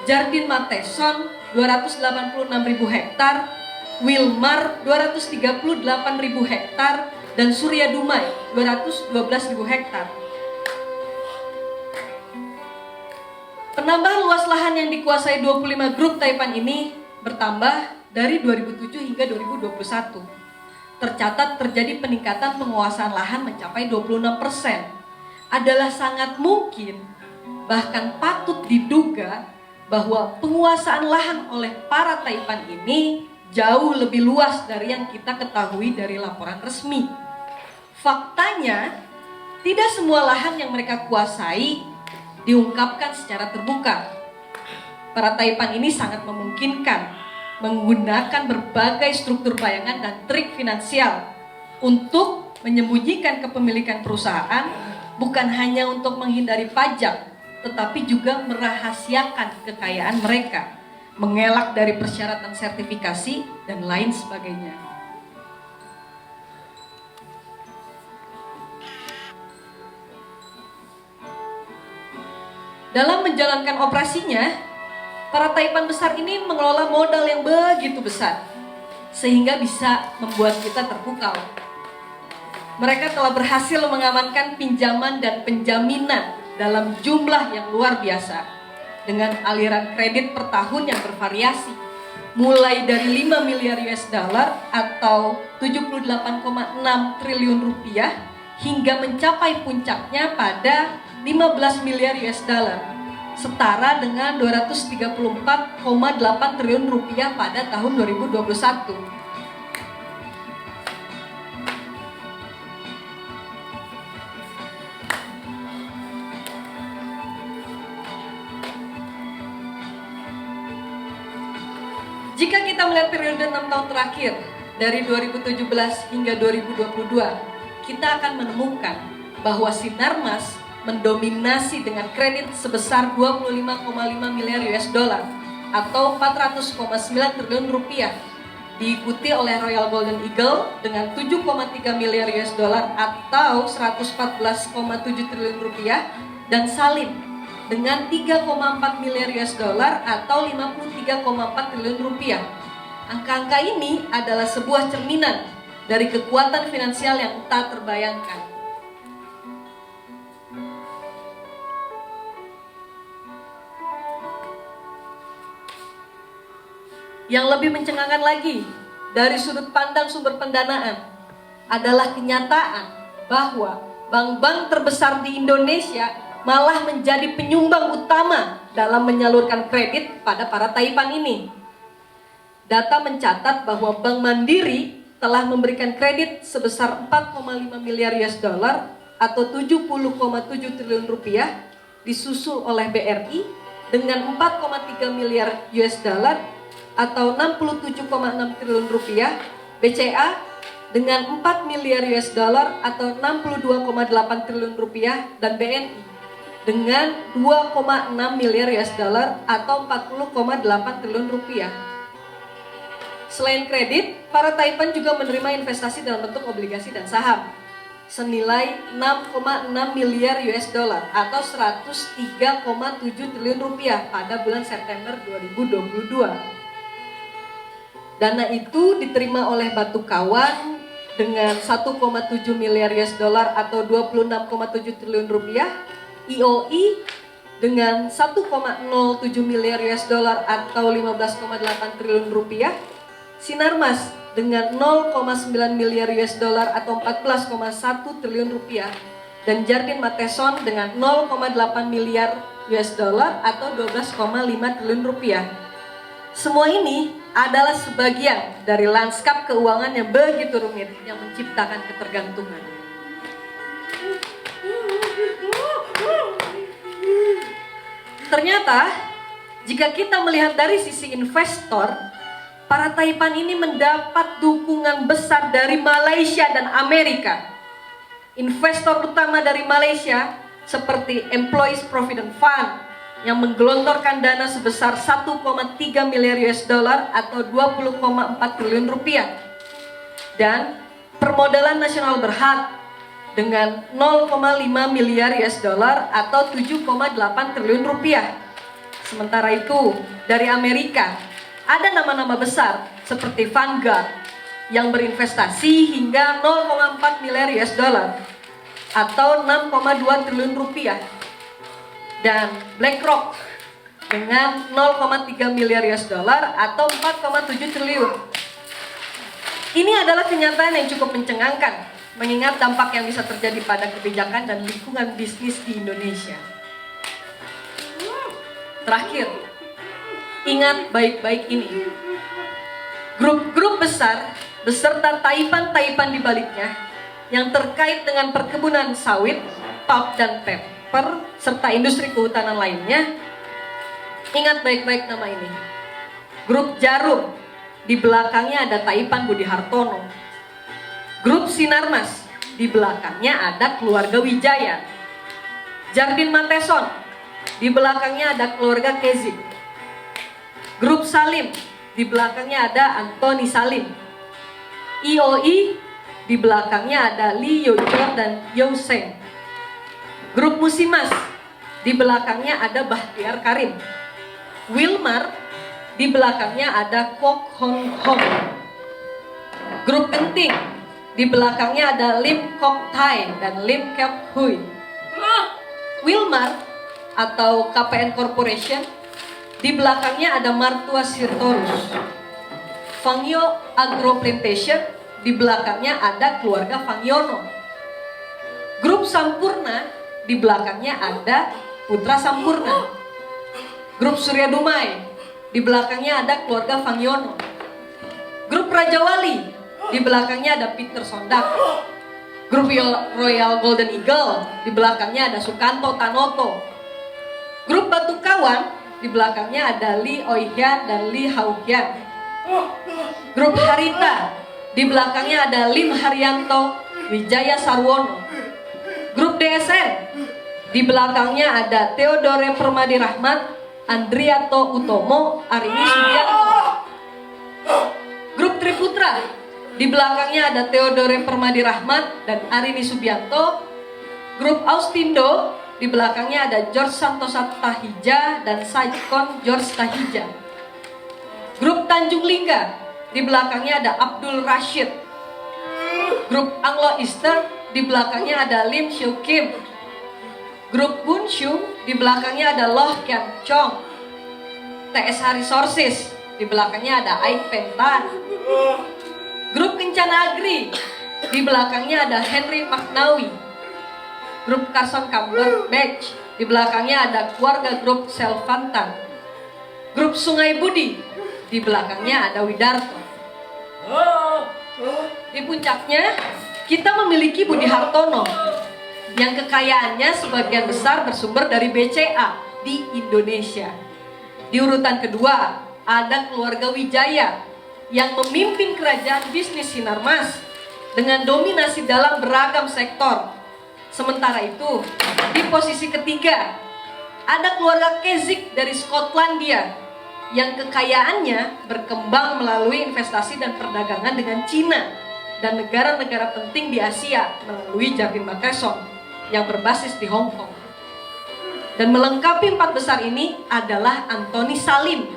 Jardin Mateson 286.000 hektar, Wilmar 238.000 hektar, dan Surya Dumai 212.000 hektar. Penambahan luas lahan yang dikuasai 25 grup taipan ini bertambah dari 2007 hingga 2021. Tercatat terjadi peningkatan penguasaan lahan mencapai 26%. Adalah sangat mungkin, bahkan patut diduga bahwa penguasaan lahan oleh para taipan ini jauh lebih luas dari yang kita ketahui dari laporan resmi. Faktanya, tidak semua lahan yang mereka kuasai diungkapkan secara terbuka. Para Taipan ini sangat memungkinkan menggunakan berbagai struktur bayangan dan trik finansial untuk menyembunyikan kepemilikan perusahaan, bukan hanya untuk menghindari pajak, tetapi juga merahasiakan kekayaan mereka, mengelak dari persyaratan sertifikasi, dan lain sebagainya. Dalam menjalankan operasinya, para Taipan besar ini mengelola modal yang begitu besar, sehingga bisa membuat kita terpukau. Mereka telah berhasil mengamankan pinjaman dan penjaminan dalam jumlah yang luar biasa, dengan aliran kredit per tahun yang bervariasi, mulai dari 5 miliar US dollar atau 78,6 triliun rupiah, hingga mencapai puncaknya pada 15 miliar US dollar, setara dengan 234,8 triliun rupiah pada tahun 2021. Jika kita melihat periode 6 tahun terakhir, dari 2017 hingga 2022, kita akan menemukan bahwa Sinarmas mendominasi dengan kredit sebesar 25,5 miliar US dollar atau 400,9 triliun rupiah, diikuti oleh Royal Golden Eagle dengan 7,3 miliar US dollar atau 114,7 triliun rupiah, dan Salim dengan 3,4 miliar US dollar atau 53,4 triliun rupiah. Angka-angka ini adalah sebuah cerminan dari kekuatan finansial yang tak terbayangkan. Yang lebih mencengangkan lagi, dari sudut pandang sumber pendanaan, adalah kenyataan bahwa bank-bank terbesar di Indonesia malah menjadi penyumbang utama dalam menyalurkan kredit pada para Taipan ini. Data mencatat bahwa Bank Mandiri telah memberikan kredit sebesar 4,5 miliar US dollar atau 70,7 triliun rupiah, disusul oleh BRI dengan 4,3 miliar US dollar atau 67,6 triliun rupiah, BCA dengan 4 miliar US dollar atau 62,8 triliun rupiah, dan BNI dengan 2,6 miliar US dollar atau 40,8 triliun rupiah. Selain kredit, para Taipan juga menerima investasi dalam bentuk obligasi dan saham senilai 6,6 miliar US dollar atau 103,7 triliun rupiah pada bulan September 2022. Dana itu diterima oleh Batu Kawan dengan 1,7 miliar US dollar atau 26,7 triliun rupiah, IOI dengan 1,07 miliar US dollar atau 15,8 triliun rupiah, Sinarmas dengan 0,9 miliar US dollar atau 14,1 triliun rupiah, dan Jardin Matheson dengan 0,8 miliar US dollar atau 12,5 triliun rupiah. Semua ini adalah sebagian dari lanskap keuangan yang begitu rumit yang menciptakan ketergantungan. Ternyata, jika kita melihat dari sisi investor, para Taipan ini mendapat dukungan besar dari Malaysia dan Amerika. Investor utama dari Malaysia seperti Employees Provident Fund yang menggelontorkan dana sebesar 1,3 miliar US dollar atau 20,4 triliun rupiah, dan Permodalan Nasional Berhad dengan 0,5 miliar US dollar atau 7,8 triliun rupiah. Sementara itu, dari Amerika ada nama-nama besar seperti Vanguard yang berinvestasi hingga 0,4 miliar US dollar atau 6,2 triliun rupiah, dan BlackRock dengan 0,3 miliar US dollar atau 4,7 triliun. Ini adalah kenyataan yang cukup mencengangkan, mengingat dampak yang bisa terjadi pada kebijakan dan lingkungan bisnis di Indonesia. Terakhir, ingat baik-baik ini. Grup-grup besar beserta Taipan-Taipan di baliknya yang terkait dengan perkebunan sawit, pulp dan paper, serta industri kehutanan lainnya, ingat baik-baik nama ini. Grup Jarum, di belakangnya ada Taipan Budi Hartono. Grup Sinarmas, di belakangnya ada keluarga Wijaya. Jardin Mateson, di belakangnya ada keluarga Kezik. Grup Salim, di belakangnya ada Anthony Salim. IOI, di belakangnya ada Lee Yochor dan Yeo Seng. Grup Musimas, di belakangnya ada Bahtiar Karim. Wilmar, di belakangnya ada Kwok Hon Hong. Grup Genting, di belakangnya ada Lim Kok Thai dan Lim Kok Hui. Wilmar atau KPN Corporation, di belakangnya ada Martua Sirtorus. Fangyo Agro Plantation, di belakangnya ada keluarga Fangyono. Grup Sampurna, di belakangnya ada Putra Sampurna. Grup Surya Dumai, di belakangnya ada keluarga Fangyono. Grup Raja Wali, di belakangnya ada Peter Sondak. Grup Royal Golden Eagle, di belakangnya ada Sukanto Tanoto. Grup Batu Kawan, di belakangnya ada Lee Oihian dan Lee Hauhian. Grup Harita, di belakangnya ada Lim Haryanto, Wijaya Sarwono. Grup DSN, di belakangnya ada Theodore Permadi Rahmat, Andriato Utomo, Arini Subianto. Grup Triputra, di belakangnya ada Theodore Permadi Rahmat dan Arini Subianto. Grup Austindo, di belakangnya ada George Santosa Tahija dan Saikon George Tahija. Grup Tanjung Lingga, di belakangnya ada Abdul Rashid. Grup Anglo Eastern, di belakangnya ada Lim Siew Kim. Grup Bunshu, di belakangnya ada Loh Kian Chong. TSH Resources, di belakangnya ada Aik Pentan. Grup Kencana Agri, di belakangnya ada Henry Maknawi. Grup Carson Cumberbatch, di belakangnya ada keluarga grup Selvantan. Grup Sungai Budi, di belakangnya ada Widarto. Di puncaknya, kita memiliki Budi Hartono yang kekayaannya sebagian besar bersumber dari BCA di Indonesia. Di urutan kedua, ada keluarga Wijaya yang memimpin kerajaan bisnis Sinarmas dengan dominasi dalam beragam sektor. Sementara itu, di posisi ketiga, ada keluarga Kezik dari Skotlandia yang kekayaannya berkembang melalui investasi dan perdagangan dengan Cina dan negara-negara penting di Asia melalui Jardin Mateson yang berbasis di Hong Kong. Dan melengkapi empat besar ini adalah Anthony Salim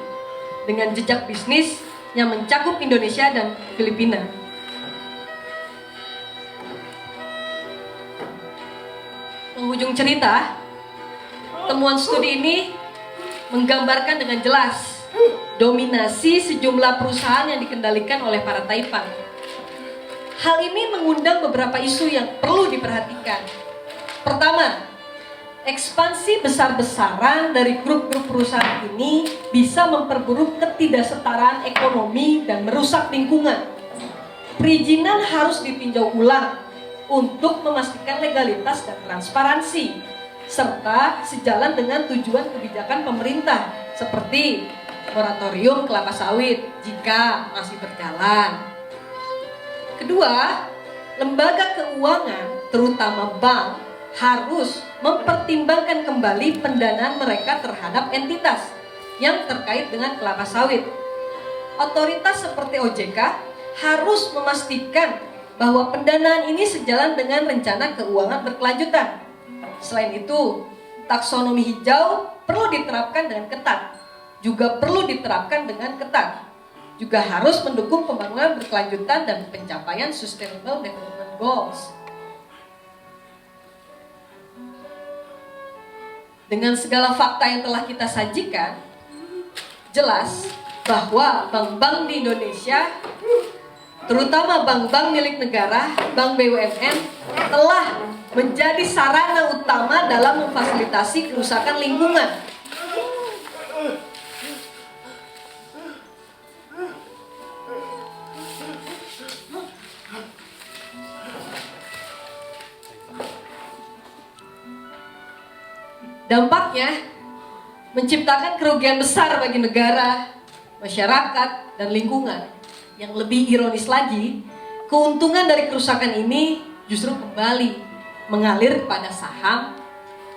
dengan jejak bisnis yang mencakup Indonesia dan Filipina. Penghujung cerita, temuan studi ini menggambarkan dengan jelas dominasi sejumlah perusahaan yang dikendalikan oleh para Taipan. Hal ini mengundang beberapa isu yang perlu diperhatikan. Pertama, ekspansi besar-besaran dari grup-grup perusahaan ini bisa memperburuk ketidaksetaraan ekonomi dan merusak lingkungan. Perizinan harus ditinjau ulang untuk memastikan legalitas dan transparansi, serta sejalan dengan tujuan kebijakan pemerintah seperti moratorium kelapa sawit jika masih berjalan. Kedua, lembaga keuangan, terutama bank, harus mempertimbangkan kembali pendanaan mereka terhadap entitas yang terkait dengan kelapa sawit. Otoritas seperti OJK harus memastikan bahwa pendanaan ini sejalan dengan rencana keuangan berkelanjutan. Selain itu, taksonomi hijau perlu diterapkan dengan ketat. Juga perlu diterapkan dengan ketat. Juga harus mendukung pembangunan berkelanjutan dan pencapaian Sustainable Development Goals. Dengan segala fakta yang telah kita sajikan, jelas bahwa bank-bank di Indonesia, terutama bank-bank milik negara, bank BUMN, telah menjadi sarana utama dalam memfasilitasi kerusakan lingkungan. Dampaknya menciptakan kerugian besar bagi negara, masyarakat, dan lingkungan. Yang lebih ironis lagi, keuntungan dari kerusakan ini justru kembali mengalir kepada saham,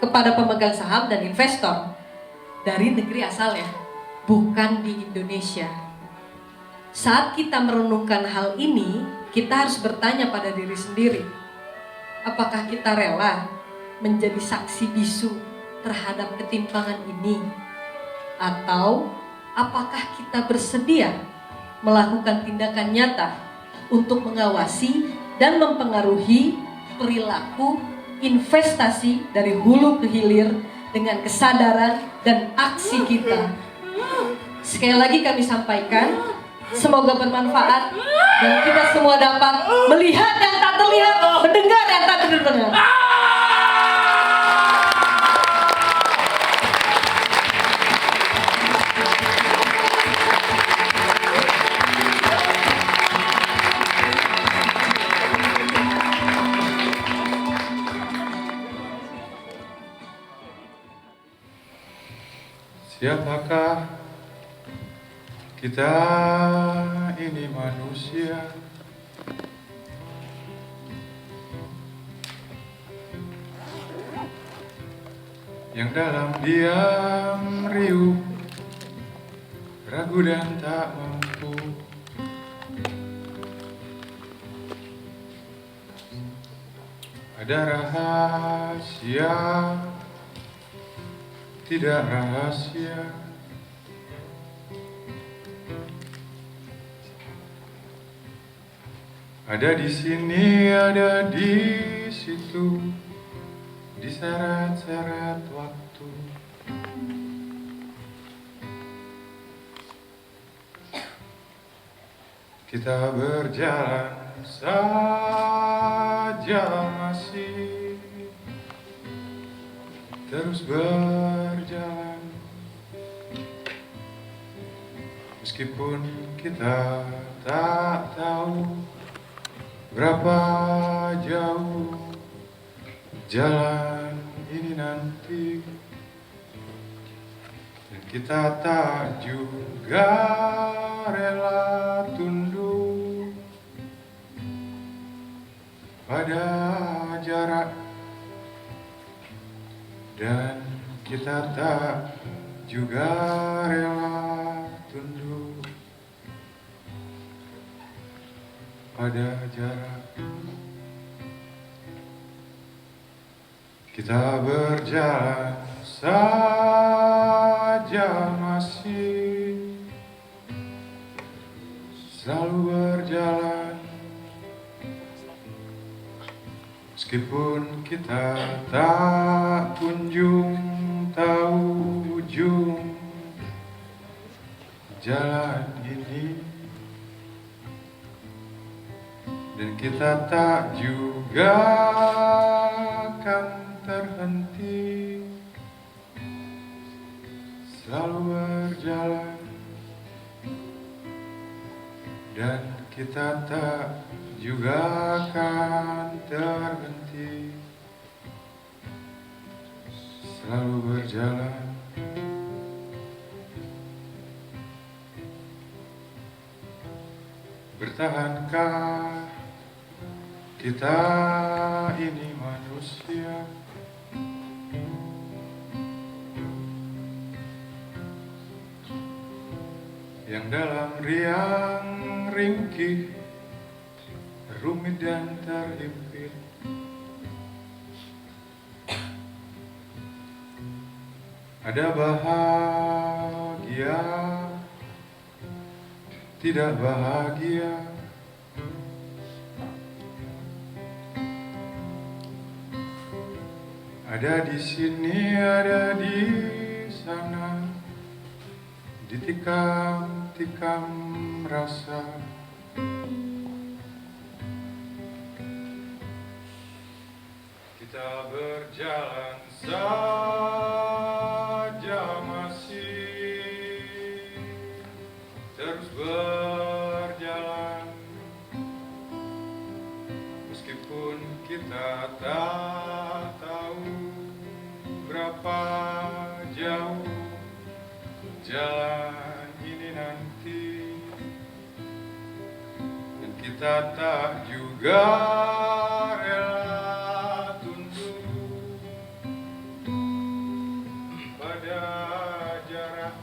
kepada pemegang saham dan investor dari negeri asalnya, bukan di Indonesia. Saat kita merenungkan hal ini, kita harus bertanya pada diri sendiri, apakah kita rela menjadi saksi bisu terhadap ketimpangan ini? Atau apakah kita bersedia melakukan tindakan nyata untuk mengawasi dan mempengaruhi perilaku investasi dari hulu ke hilir dengan kesadaran dan aksi kita? Sekali lagi kami sampaikan, semoga bermanfaat dan kita semua dapat melihat yang tak terlihat, mendengar yang tak terdengar. Siapakah kita ini manusia? Yang dalam diam riuh, ragu dan tak mampu. Ada rahasia, tidak rahasia. Ada di sini, ada di situ, diseret-seret waktu. Kita berjalan saja masih terus berjalan, meskipun kita tak tahu berapa jauh jalan ini nanti, dan kita tak juga rela tunduk pada jarak, dan kita tak juga rela tunduk pada jarak. Kita berjalan saja masih selalu berjalan, meskipun kita tak kunjung tahu ujung jalan ini, dan kita tak juga akan terhenti, selalu berjalan, dan kita tak juga akan terhenti, selalu berjalan. Bertahankah kita ini manusia? Yang dalam riang ringkih, rumit dan terhimpit, ada bahagia, tidak bahagia. Ada di sini, ada di sana, ditikam-tikam rasa. Kita berjalan saja masih terus berjalan, meskipun kita tak tahu berapa jalan ini nanti, dan kita tak juga rela tunduk pada jarak,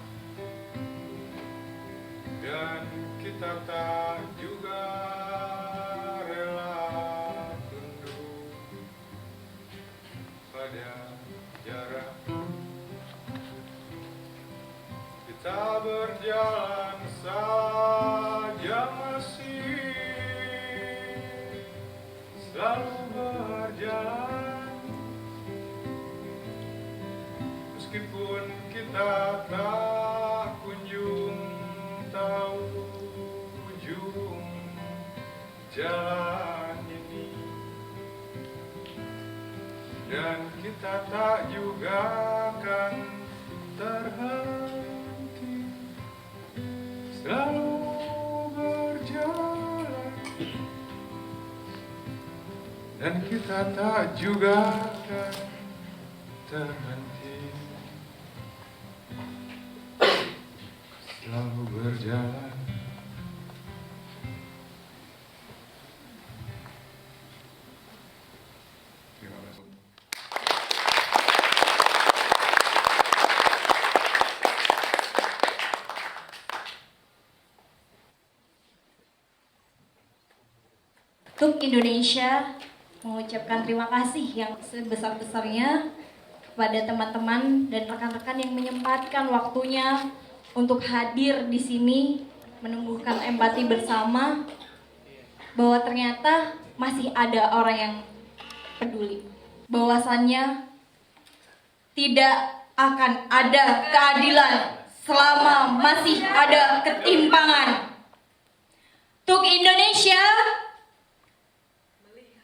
dan kita tak juga rela tunduk pada jarak. Kita berjalan saja masih selalu berjalan, meskipun kita tak kunjung tahu ujung jalan ini, dan kita tak juga akan terhenti selalu berjalan, dan kita tak juga akan terhenti selalu berjalan. Terima kasih. Untuk Indonesia mengucapkan terima kasih yang sebesar-besarnya kepada teman-teman dan rekan-rekan yang menyempatkan waktunya untuk hadir di sini, menumbuhkan empati bersama bahwa ternyata masih ada orang yang peduli, bahwasannya tidak akan ada keadilan selama masih ada ketimpangan. Untuk Indonesia,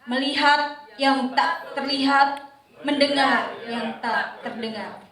melihat yang tak terlihat, mendengar yang tak terdengar.